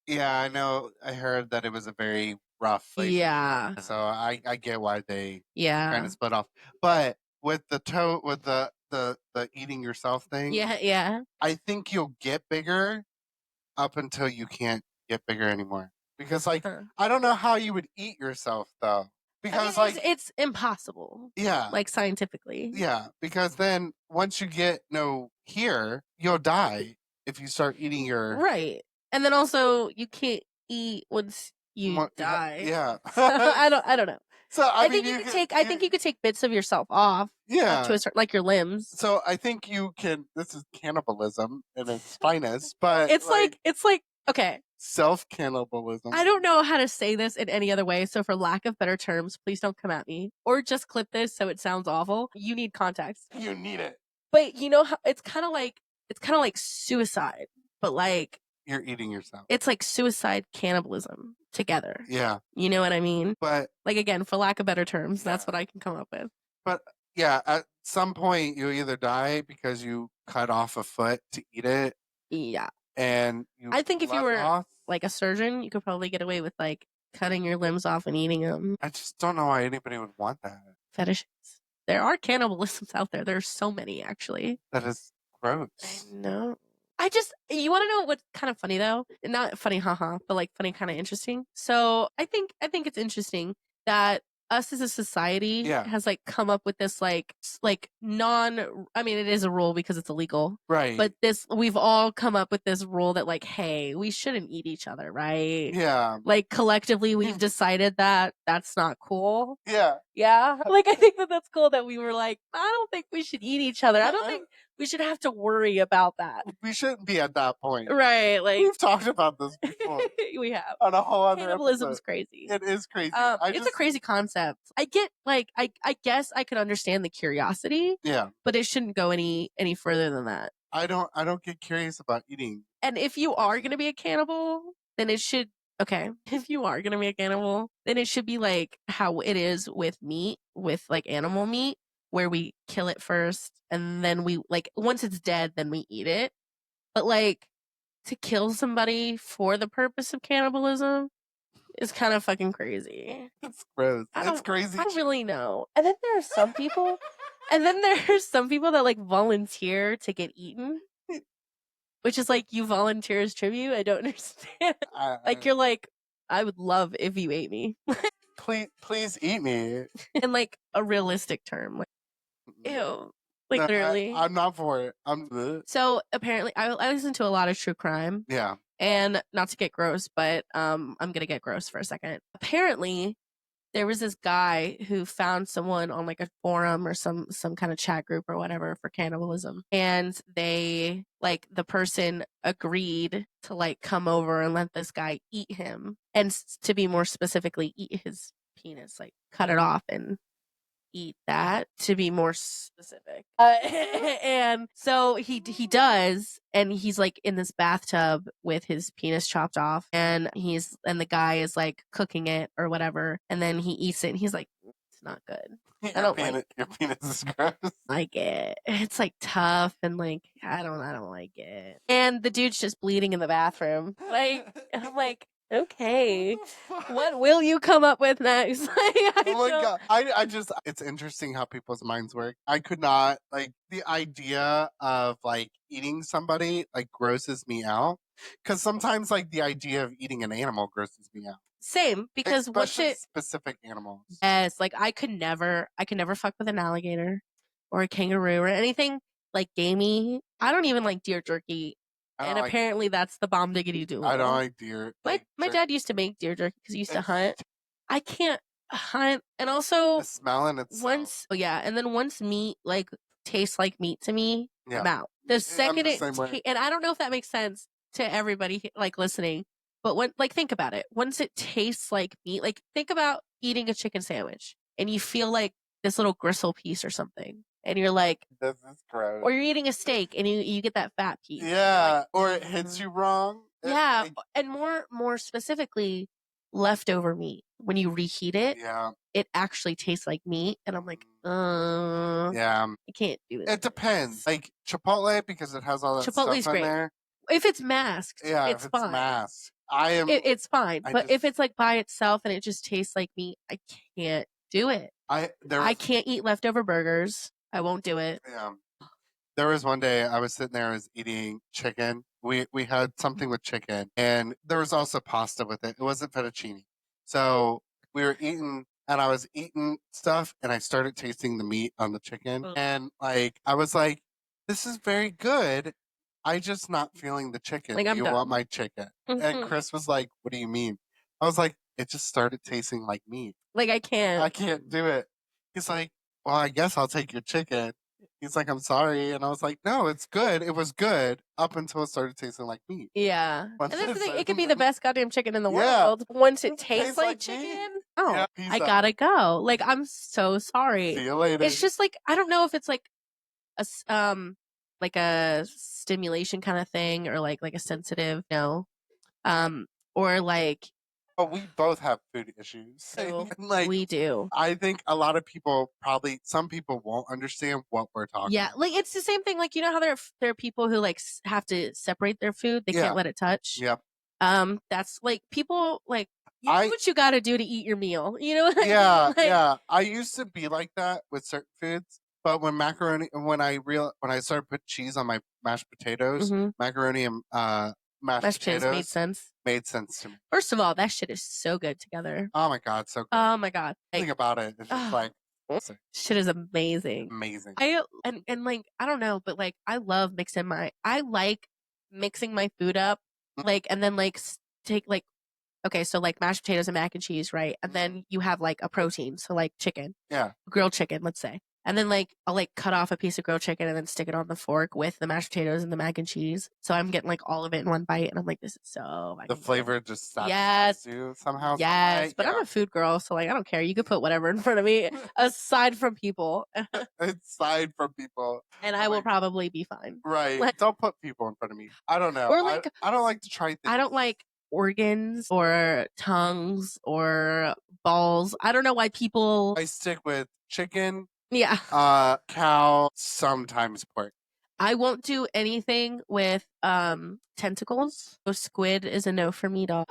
yeah, I know I heard that it was a very rough relationship. Yeah. So I get why they Yeah. kind of split off. But with the eating yourself thing, Yeah. I think you'll get bigger up until you can't get bigger anymore. Because like I don't know how you would eat yourself though. Because it's impossible. Yeah. Like scientifically. Yeah, because then once you get here, you'll die if you start eating your Right. And then also you can't eat once you die. Yeah. I don't know. So I think you could take bits of yourself off. Yeah. To a certain, like your limbs. So I think you can. This is cannibalism in its finest, but it's like okay. Self cannibalism. I don't know how to say this in any other way, so for lack of better terms, please don't come at me or just clip this so it sounds awful. You need context. You need it. But you know how it's kind of like suicide, but like you're eating yourself. It's like suicide cannibalism together. Yeah. You know what I mean? But like again, for lack of better terms, that's what I can come up with. But yeah, at some point you either die because you cut off a foot to eat it. Yeah. And I think if you were like a surgeon, you could probably get away with like cutting your limbs off and eating them. I just don't know why anybody would want that. Fetishes. There are cannibalisms out there. There's so many actually. That is gross. I know. You want to know what's kind of funny though? Not funny, haha, but like funny, kind of interesting. So I think it's interesting that us as a society has like come up with this like I mean, it is a rule because it's illegal, right? But we've all come up with this rule that like, hey, we shouldn't eat each other, right? Yeah. Like collectively, we've decided that that's not cool. Yeah. Yeah. Like I think that's cool that we were like, I don't think we should eat each other. I don't think we should have to worry about that. We shouldn't be at that point. Right. Like we've talked about this before. We have. On a whole other Cannibalism's crazy. It is crazy. It's a crazy concept. I get like I guess I could understand the curiosity. Yeah. But it shouldn't go any further than that. I don't get curious about eating. And if you are gonna be a cannibal, then it should if you are gonna be a cannibal, then it should be like how it is with meat, with like animal meat, where we kill it first and then we like once it's dead, then we eat it. But like to kill somebody for the purpose of cannibalism is kind of fucking crazy. It's gross. It's crazy. I don't really know. And then there are some people that like volunteer to get eaten. Which is like you volunteer as tribute. I don't understand. Like you're like, I would love if you ate me. please eat me. In like a realistic term. Like, ew. Like literally. I'm not for it. So apparently I listen to a lot of true crime. Yeah. And not to get gross, but I'm gonna get gross for a second. Apparently there was this guy who found someone on like a forum or some kind of chat group or whatever for cannibalism. And they like the person agreed to like come over and let this guy eat him. And to be more specifically, eat his penis, like cut it off and eat that, to be more specific. And so he does, and he's like in this bathtub with his penis chopped off, and the guy is like cooking it or whatever, and then he eats it and he's like, It's not good. I Your don't like penis, your penis is gross. like it. It's like tough and like I don't like it. And the dude's just bleeding in the bathroom. Like and I'm like, okay. What will you come up with next? Like I Oh my don't god. I just it's interesting how people's minds work. I could not like the idea of like eating somebody like grosses me out. Cause sometimes like the idea of eating an animal grosses me out. same because once Especially it specific animals. yes, like I could never fuck with an alligator or a kangaroo or anything like gamey. I don't even like deer jerky. I And don't like apparently that's the bomb diggity I don't doodle. like deer My dad used to make deer jerky because he used to it's hunt. I can't hunt. And the also smell in itself. once oh yeah, and then once meat like tastes like meat to me, Yeah. I'm out. The I'm second the it same way. and I don't know if that makes sense to everybody like listening, but when like think about it. Once it tastes like meat, like think about eating a chicken sandwich and you feel like this little gristle piece or something. And you're like This is gross. or you're eating a steak and you get that fat piece. and you're Yeah. like, Or it hits you wrong. yeah, Like, and more specifically, leftover meat. When you reheat it, yeah. it actually tastes like meat, and I'm like, Yeah. I can't do It depends. Like Chipotle because it has all that stuff Chipotle's in great. there. If it's masked, Yeah, if it's it's fine. masked. I am It's fine. I But if just it's like by itself and it just tastes like meat, I can't do it. there I was can't eat leftover burgers. I won't do it. yeah. There was one day I was sitting there, I was eating chicken. We had something with chicken, and there was also pasta with it. It wasn't fettuccine. So we were eating, and I was eating stuff, and I started tasting the meat on the chicken, Mm. and like I was like, "This is very good. I just not feeling the chicken. Like Do I'm you want done. my chicken?" And Mhm. Chris was like, "What do you mean?" I was like, "It just started tasting like meat. Like I I can't. can't do it." He's like, "Well, I guess I'll take your chicken." He's like, "I'm sorry," and I was like, "No, it's good. It was good up until it started tasting like meat." Yeah. Once And that's the it thing. It started, could be the best goddamn chicken in the yeah, world. Once it it tastes tastes like like meat. chicken, Yeah, oh, peace I out. gotta go. Like I'm so See sorry. you later. It's just like I don't know if it's like a stimulation kind of thing or like a sensitive no. Um or like But we both have food issues. so Like we do. I think a lot of people probably some people won't understand what we're talking Yeah, about. like it's the same thing. Like you know how there are people who like have to separate their food; they Yeah. can't let it touch. Yep. That's like people like you do I what you got to do to eat your meal. You know what I yeah, mean? Like, yeah. I used to be like that with certain foods, but when I started putting cheese on my mashed potatoes, mhm. macaroni and mashed Mashed potatoes made potatoes sense. made sense to me. First of all, that shit is so good together. Oh my god, so good. Oh my god, Something like about it is just like shit is amazing. amazing. I and like I don't know, but like I like mixing my food up, like and then like take like okay, so like mashed potatoes and mac and cheese, right? And then you have like a protein, so like chicken, Yeah. grilled chicken, let's say. And then like I'll like cut off a piece of grilled chicken and then stick it on the fork with the mashed potatoes and the mac and cheese. So I'm getting like all of it in one bite, and I'm like, this is so The fucking good. flavor just Yes, satisfies you somehow. some yes. way. But I'm Yeah. a food girl, so like I don't care. You could put whatever in front of me, aside from people, Aside from people. and I'm I will like, probably be fine. right. Like, Don't put people in front of me. I don't know. or like I don't like to try things. I don't like organs or tongues or balls. I don't know why people. I stick with chicken, Yeah. cow, sometimes pork. I won't do anything with tentacles. So squid is a no for me, dog.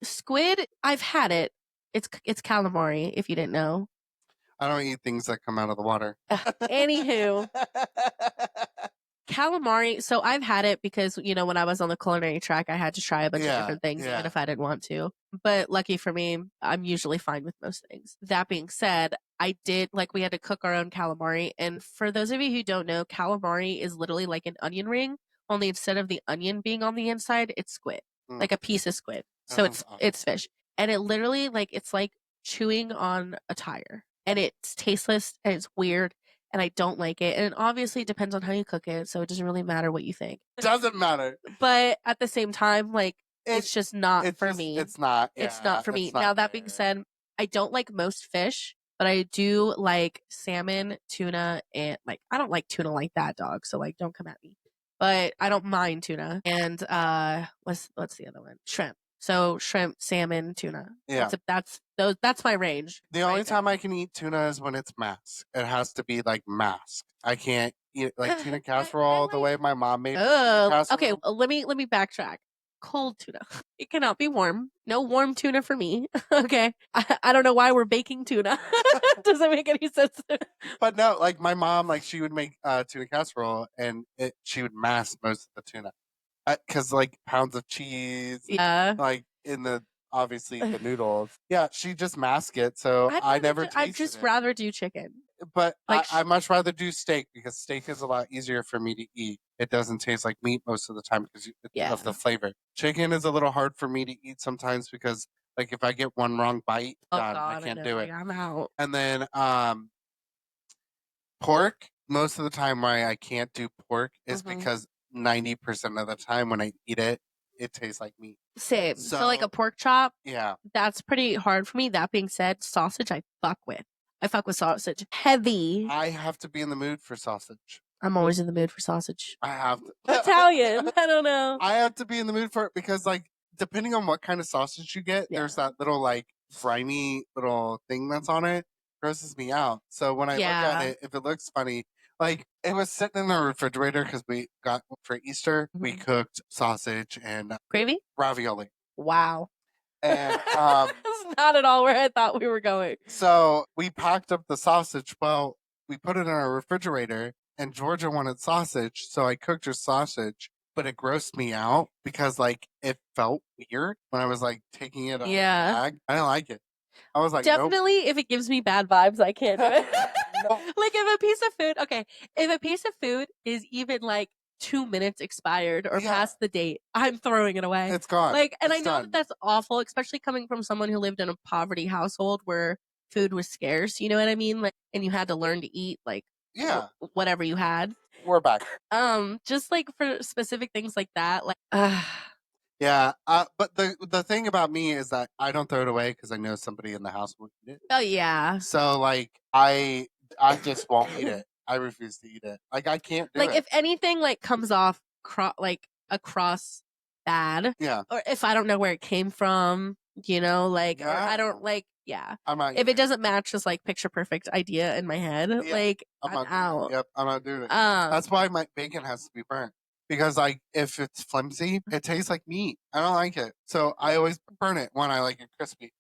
Squid, I've had it. It's calamari, if you didn't know. I don't eat things that come out of the water. Anywho, calamari. So I've had it because you know when I was on the culinary track, I had to try a bunch of Yeah, different things, even yeah. if I didn't want to. But lucky for me, I'm usually fine with most things. That being said, I did like we had to cook our own calamari, and for those of you who don't know, calamari is literally like an onion ring, only instead of the onion being on the inside, it's squid, Mm, like a piece of squid. that So sounds awesome. it's fish, and it literally like it's like chewing on a tire, and it's tasteless and it's weird and I don't like it. And obviously it depends on how you cook it, so it doesn't really matter what you think. Doesn't matter. But at the same time, like it's just not for me. It's not. It's Yeah, not for me. it's not Now that being fair. said, I don't like most fish, but I do like salmon, tuna, and like I don't like tuna like that, dog. So like don't come at me. But I don't mind tuna. And what's the other one? Shrimp. So shrimp, salmon, tuna. Yeah. That's my range. The only time I can eat tuna is when it's masked. It has to be like masked. I can't eat like tuna casserole the way my mom made her tuna Okay, casserole. let me backtrack. Cold tuna. It cannot be warm. No warm tuna for me. Okay. I don't know why we're baking tuna. Doesn't make any sense. But no, like my mom, like she would make tuna casserole and she would mask most of the tuna because like pounds of cheese, Yeah. like in the obviously the noodles. Yeah, she just mask it, so I never I'd tasted just it. rather do chicken. But Like, I much rather do steak because steak is a lot easier for me to eat. It doesn't taste like meat most of the time because yeah. of the flavor. Chicken is a little hard for me to eat sometimes because like if I get one wrong bite, Oh done, I God, I can't know. do Like, it. I'm out. And then pork, most of the time why I can't do pork is because 90% of the time when I eat it, it tastes like meat. Same. So like a pork chop, Yeah. that's pretty hard for me. That being said, sausage I fuck with. I fuck with sausage. Heavy. I have to be in the mood for sausage. I'm always in the mood for sausage. I have to. Italian. I don't know. I have to be in the mood for it because, like, depending on what kind of sausage you get, there's that little, like, grimy little thing that's on it. Grosses me out. So when I look at it, if it looks funny, like, it was sitting in the refrigerator because we got for Easter, we cooked sausage and Gravy? ravioli. Wow. And It's not at all where I thought we were going. so we packed up the sausage. Well, we put it in our refrigerator, and Georgia wanted sausage, so I cooked her sausage. But it grossed me out because like it felt weird when I was like taking it out of the bag. I didn't like it. I was like, nope. Definitely, if it gives me bad vibes, I can't do it. Like if a piece of food, okay, if a piece of food is even like 2 minutes expired or past the date, I'm throwing it away. It's gone. Like, and It's I know done. that's awful, especially coming from someone who lived in a poverty household where food was scarce. You know what I mean? Like, and you had to learn to eat like whatever you had. We're back. Just like for specific things like that, like, yeah. But the thing about me is that I don't throw it away because I know somebody in the house will eat it. oh yeah. So like I just won't eat it. I refuse to eat it. Like I can't do like it. if anything like comes off like across bad, or if I don't know where it came from, you know, like or I don't like, I'm not if it doesn't match this like picture perfect idea in my head, like I'm out. Yep, I'm not doing it. That's why my bacon has to be burnt. Because like if it's flimsy, it tastes like meat. I don't like it. So I always burn it. One, I like it crispy.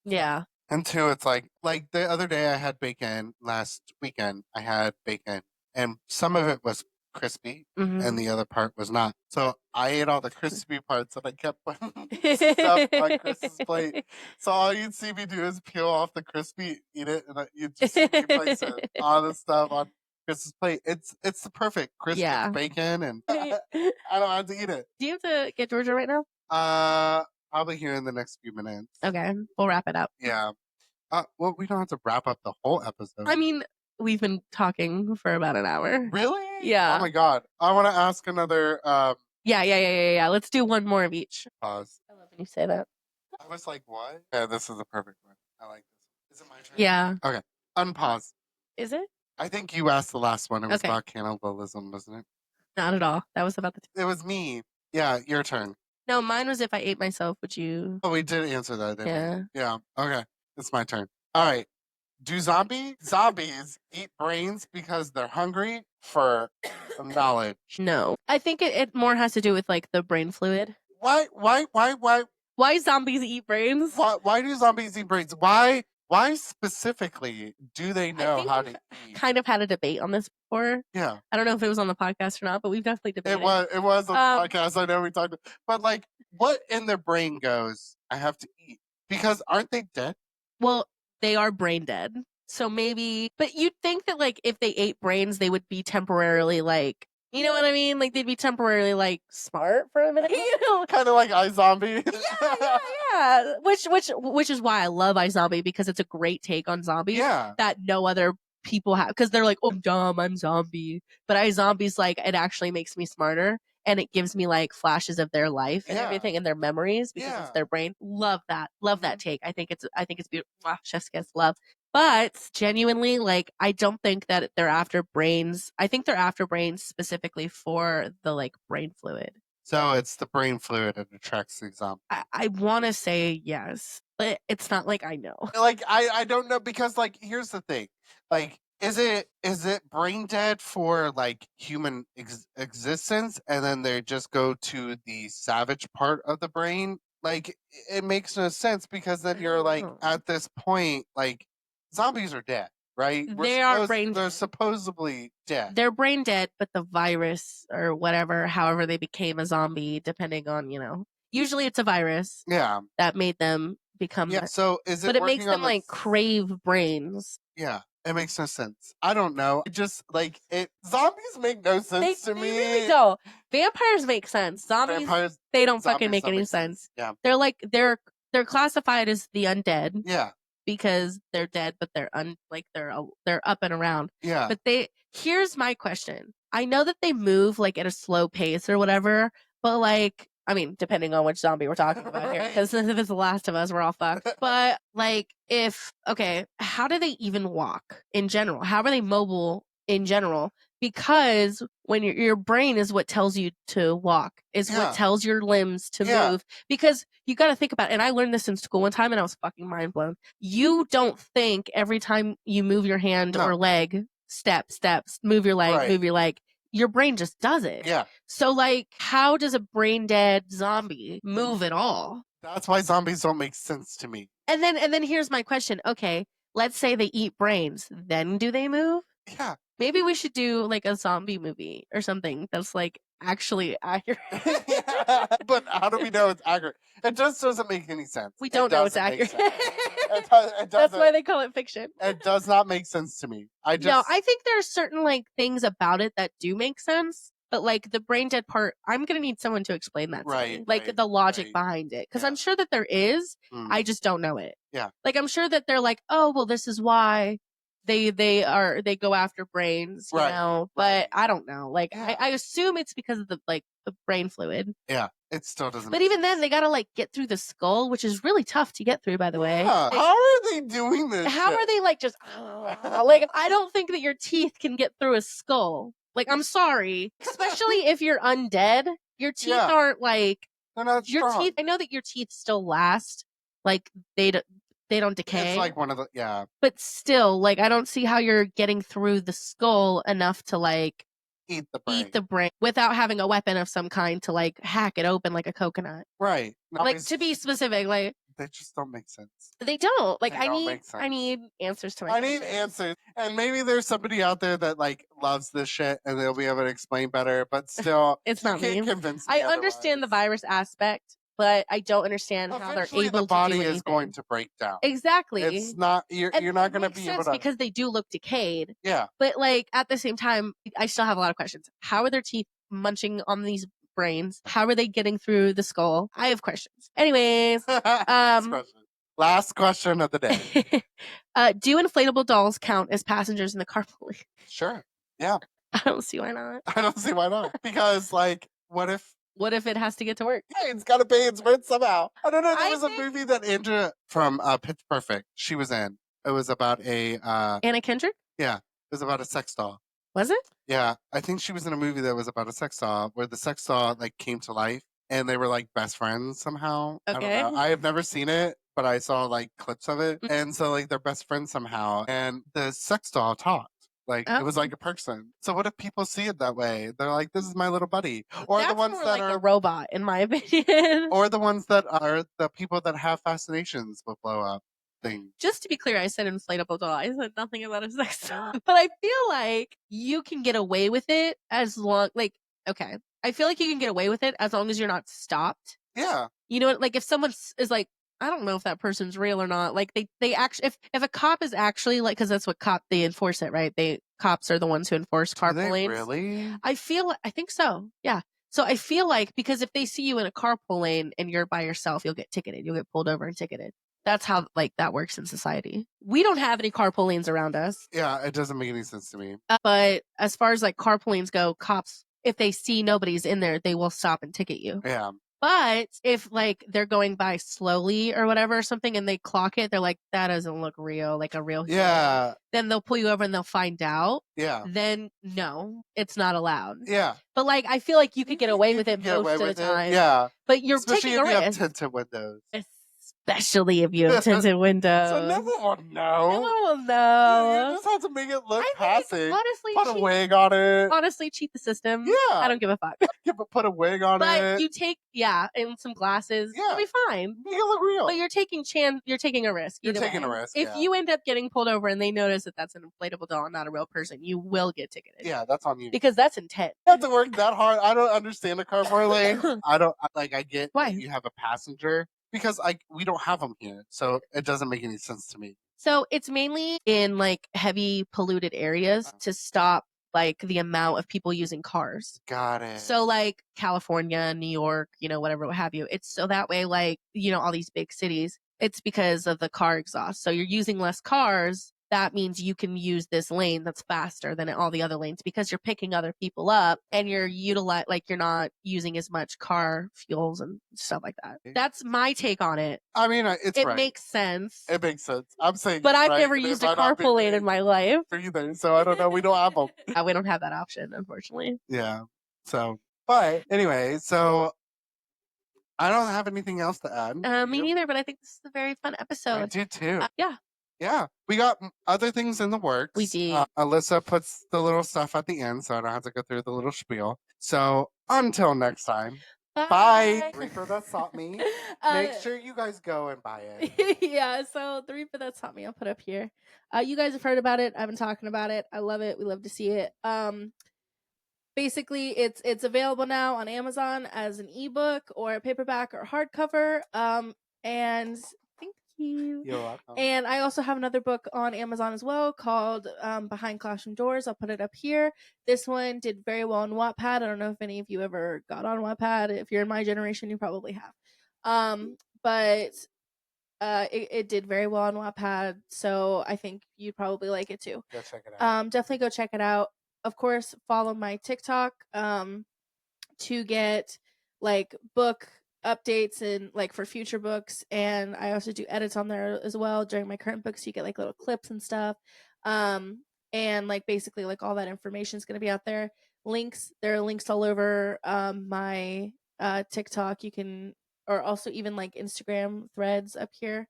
Yeah. And two, it's like the other day I had bacon last weekend. I had bacon and some of it was crispy and the other part was not. So I ate all the crispy parts and I kept putting stuff on Chris's plate. So all you'd see me do is peel off the crispy, eat it, and you'd just see me place all the stuff on Chris's plate. It's the perfect crispy bacon and I don't have to eat it. Do you have to get Georgia right now? Probably here in the next few minutes. Okay, we'll wrap it up. Yeah. Well, we don't have to wrap up the whole episode. I mean, we've been talking for about an hour. Really? Yeah. Oh my god. I want to ask another. Yeah. Let's do one more of each. Pause. I love when you say that. I was like, what? Yeah, this is a perfect one. I like this. Is it my turn? Yeah. Okay. Unpause. Is it? I think you asked the last one. It was about cannibalism, wasn't it? Not at all. That was about the. It was me. Yeah, your turn. No, mine was if I ate myself, would you? Oh, we did answer that, didn't we? Yeah. Okay. It's my turn. All right. Do zombies eat brains because they're hungry for knowledge? No. I think it more has to do with like the brain fluid. Why? Why zombies eat brains? Why do zombies eat brains? Why specifically do they know how to eat? Kind of had a debate on this before. Yeah. I don't know if it was on the podcast or not, but we've definitely debated. It was on the podcast. I know we talked but like what in their brain goes, I have to eat? Because aren't they dead? Well, they are brain dead. So maybe, but you'd think that like if they ate brains, they would be temporarily like, you know what I mean? Like they'd be temporarily like smart for a minute, you know? Kind of like iZombie. Yeah. Which is why I love iZombie, because it's a great take on zombies that no other people have, because they're like, oh, I'm dumb, I'm zombie. But iZombie's like, it actually makes me smarter. And it gives me like flashes of their life and everything and their memories because it's their brain. Love that. Love that take. I think it's beautiful. Wow, chef's kiss, love. But genuinely, like, I don't think that they're after brains. I think they're after brains specifically for the like brain fluid. So it's the brain fluid that attracts the zombie. I want to say yes, but it's not like I know. Like I don't know because like here's the thing. Like is it brain dead for like human existence and then they just go to the savage part of the brain? Like it makes no sense because then you're like Oh. at this point like zombies are dead, right? They are brain They're dead. supposedly dead. They're brain dead, but the virus or whatever, however they became a zombie, depending on, usually it's a virus Yeah. that made them become Yeah. that. So is But it it makes working them on the like crave brains. Yeah, it makes no sense. I don't know. It just like it zombies make no sense to They me. really don't. Vampires make sense. Zombies, Vampires they don't fucking zombies make don't any make sense. sense. Yeah. They're like they're classified as the undead Yeah. because they're dead, but they're up and around. Yeah. But here's my question. I know that they move like at a slow pace or whatever, but like I mean, depending on which zombie we're talking about here, Right. because if it's The Last of Us, we're all fucked. But like, how do they even walk in general? How are they mobile in general? Because when your brain is what tells you to walk, is what Yeah. tells your limbs to Yeah. move. Because you got to think about it. And I learned this in school one time and I was fucking mind blown. You don't think every time you move your hand No. or leg, steps, move your leg, Right. move your leg. Your brain just does it. Yeah. So, like, how does a brain dead zombie move at all? That's why zombies don't make sense to me. And then here's my question. Okay, let's say they eat brains. Then do they move? Yeah. Maybe we should do like a zombie movie or something that's like actually accurate. Yeah. But how do we know it's accurate? It just doesn't make any sense. We don't know it's accurate. That's why they call it fiction. It does not make sense to me. No, I think there are certain like things about it that do make sense, but like the brain dead part, I'm gonna need someone to explain that to me, like the logic behind it, because I'm sure that there is. I just don't know it. Yeah. Like I'm sure that they're like, oh well, this is why they go after brains, you know, but I don't know. Like I assume it's because of the brain fluid. Yeah, it still doesn't. But even then, they gotta like get through the skull, which is really tough to get through, by the way. Yeah. How are they doing this? How are they like just like I don't think that your teeth can get through a skull. Like I'm sorry, especially if you're undead, your teeth aren't like they're not your strong. teeth. I know that your teeth still last, like they don't decay. It's like one of the but still, like I don't see how you're getting through the skull enough to like eat the brain without having a weapon of some kind to like hack it open like a coconut. Right. Like to be specific, like they just don't make sense. They don't. Like They I don't need make sense. I need answers to my I need questions. answers. And maybe there's somebody out there that like loves this shit and they'll be able to explain better, but still It's you not can't me. convince me I understand the virus aspect, but I don't understand how they're Eventually, able the body to do is anything. going to break down. Exactly. It's not you're not going to be able to because they do look decayed. Yeah. But like at the same time, I still have a lot of questions. How are their teeth munching on these brains? How are they getting through the skull? I have questions. Anyways, last question of the day. Do inflatable dolls count as passengers in the carpool? Sure. Yeah. I don't see why not. I don't see why not. Because like what if it has to get to work? Hey, it's got to pay its rent somehow. I don't know. There was a movie that Andrea from Pitch Perfect, she was in. It was about a Anna Kendrick? Yeah. It was about a sex doll. Was it? Yeah. I think she was in a movie that was about a sex doll where the sex doll like came to life and they were like best friends somehow. Okay. I don't know. I have never seen it, but I saw like clips of it. And so like they're best friends somehow. And the sex doll talked. Like it was like a person. So what if people see it that way? They're like, "This is my little buddy," or That's the ones more that like are a robot, in my opinion. or the ones that are the people that have fascinations with blow up things. Just to be clear, I said inflatable doll. I said nothing about a sex doll. But I feel like you can get away with it as long, like, okay. I feel like you can get away with it as long as you're not stopped. Yeah. You know, like if someone is like, I don't know if that person's real or not. Like they actually, if a cop is actually like, because that's what they enforce it, right? Cops are the ones who enforce carpool lanes. Really? I think so. Yeah. So I feel like because if they see you in a carpool lane and you're by yourself, you'll get ticketed. You'll get pulled over and ticketed. That's how like that works in society. We don't have any carpool lanes around us. Yeah, it doesn't make any sense to me. But as far as like carpool lanes go, cops, if they see nobody's in there, they will stop and ticket you. Yeah. But if like they're going by slowly or whatever or something and they clock it, they're like, that doesn't look real, like a real human. Yeah. Then they'll pull you over and they'll find out. Yeah. Then no, it's not allowed. Yeah. But like I feel like you could get away with it Get away most of the with it. time. Yeah. But you're Especially taking if a you have risk. tinted windows. Especially if you have tinted windows. So no one will No know. one will You know. just have to make it look I think passing. honestly, Put a wig on it. honestly, cheat the system. Yeah. I don't give a fuck. Yeah, but put a wig on But it. you take and some glasses. Yeah. You'll be fine. Make it look real. But you're taking a risk. You're either taking way. a risk. If Yeah. you end up getting pulled over and they notice that that's an inflatable doll and not a real person, you will get ticketed. Yeah, that's on you. Because that's intent. You have to work that hard. I don't understand the car parlay. I get Why? that you have a passenger because we don't have them here, so it doesn't make any sense to me. So it's mainly in like heavy polluted areas to stop like the amount of people using cars. Got it. So like California, New York, whatever, what have you. It's so that way, like, all these big cities, it's because of the car exhaust. So you're using less cars. That means you can use this lane that's faster than all the other lanes because you're picking other people up and you're you're not using as much car fuels and stuff like that. That's my take on it. I mean, it right. Makes sense. It makes sense. I'm saying, but I've right, never used a carpool lane in my life for either, so I don't know. We don't have them. We don't have that option, unfortunately. Yeah. So, but anyway, so I don't have anything else to add. Me neither, but I think this is a very fun episode. I do too. Yeah. Yeah, we got other things in the works. We did. Alyssa puts the little stuff at the end, so I don't have to go through the little spiel. So until next time, bye. Reaper that sought me. Make sure you guys go and buy it. Yeah, so the Reaper that sought me, I'll put up here. You guys have heard about it. I've been talking about it. I love it. We love to see it. Basically, it's available now on Amazon as an ebook or a paperback or hardcover. And thank you. You're welcome. And I also have another book on Amazon as well called Behind Classroom Doors. I'll put it up here. This one did very well on Wattpad. I don't know if any of you ever got on Wattpad. If you're in my generation, you probably have. But it did very well on Wattpad, so I think you'd probably like it too. Go check it out. Definitely go check it out. Of course, follow my TikTok to get like book updates and like for future books, and I also do edits on there as well during my current books. So you get like little clips and stuff, and like basically like all that information is going to be out there. There are links all over my TikTok. You can, or also even like Instagram threads up here.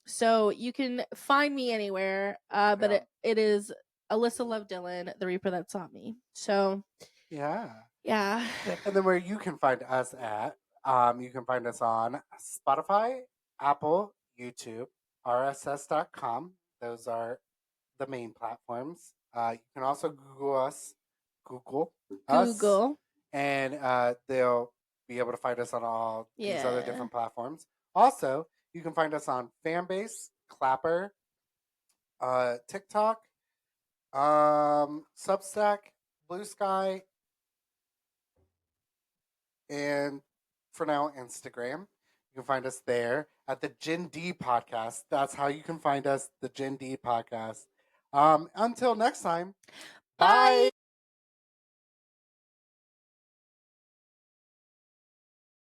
So you can find me anywhere, but it is Alyssa Love Dillon, the Reaper that sought me. So yeah. And then where you can find us at, you can find us on Spotify, Apple, YouTube, RSS.com. Those are the main platforms. You can also Google us, and they'll be able to find us on all these other different platforms. Also, you can find us on Fanbase, Clapper, TikTok, Substack, Blue Sky, and for now, Instagram. You can find us there at the Gen D Podcast. That's how you can find us, the Gen D Podcast. Until next time, bye.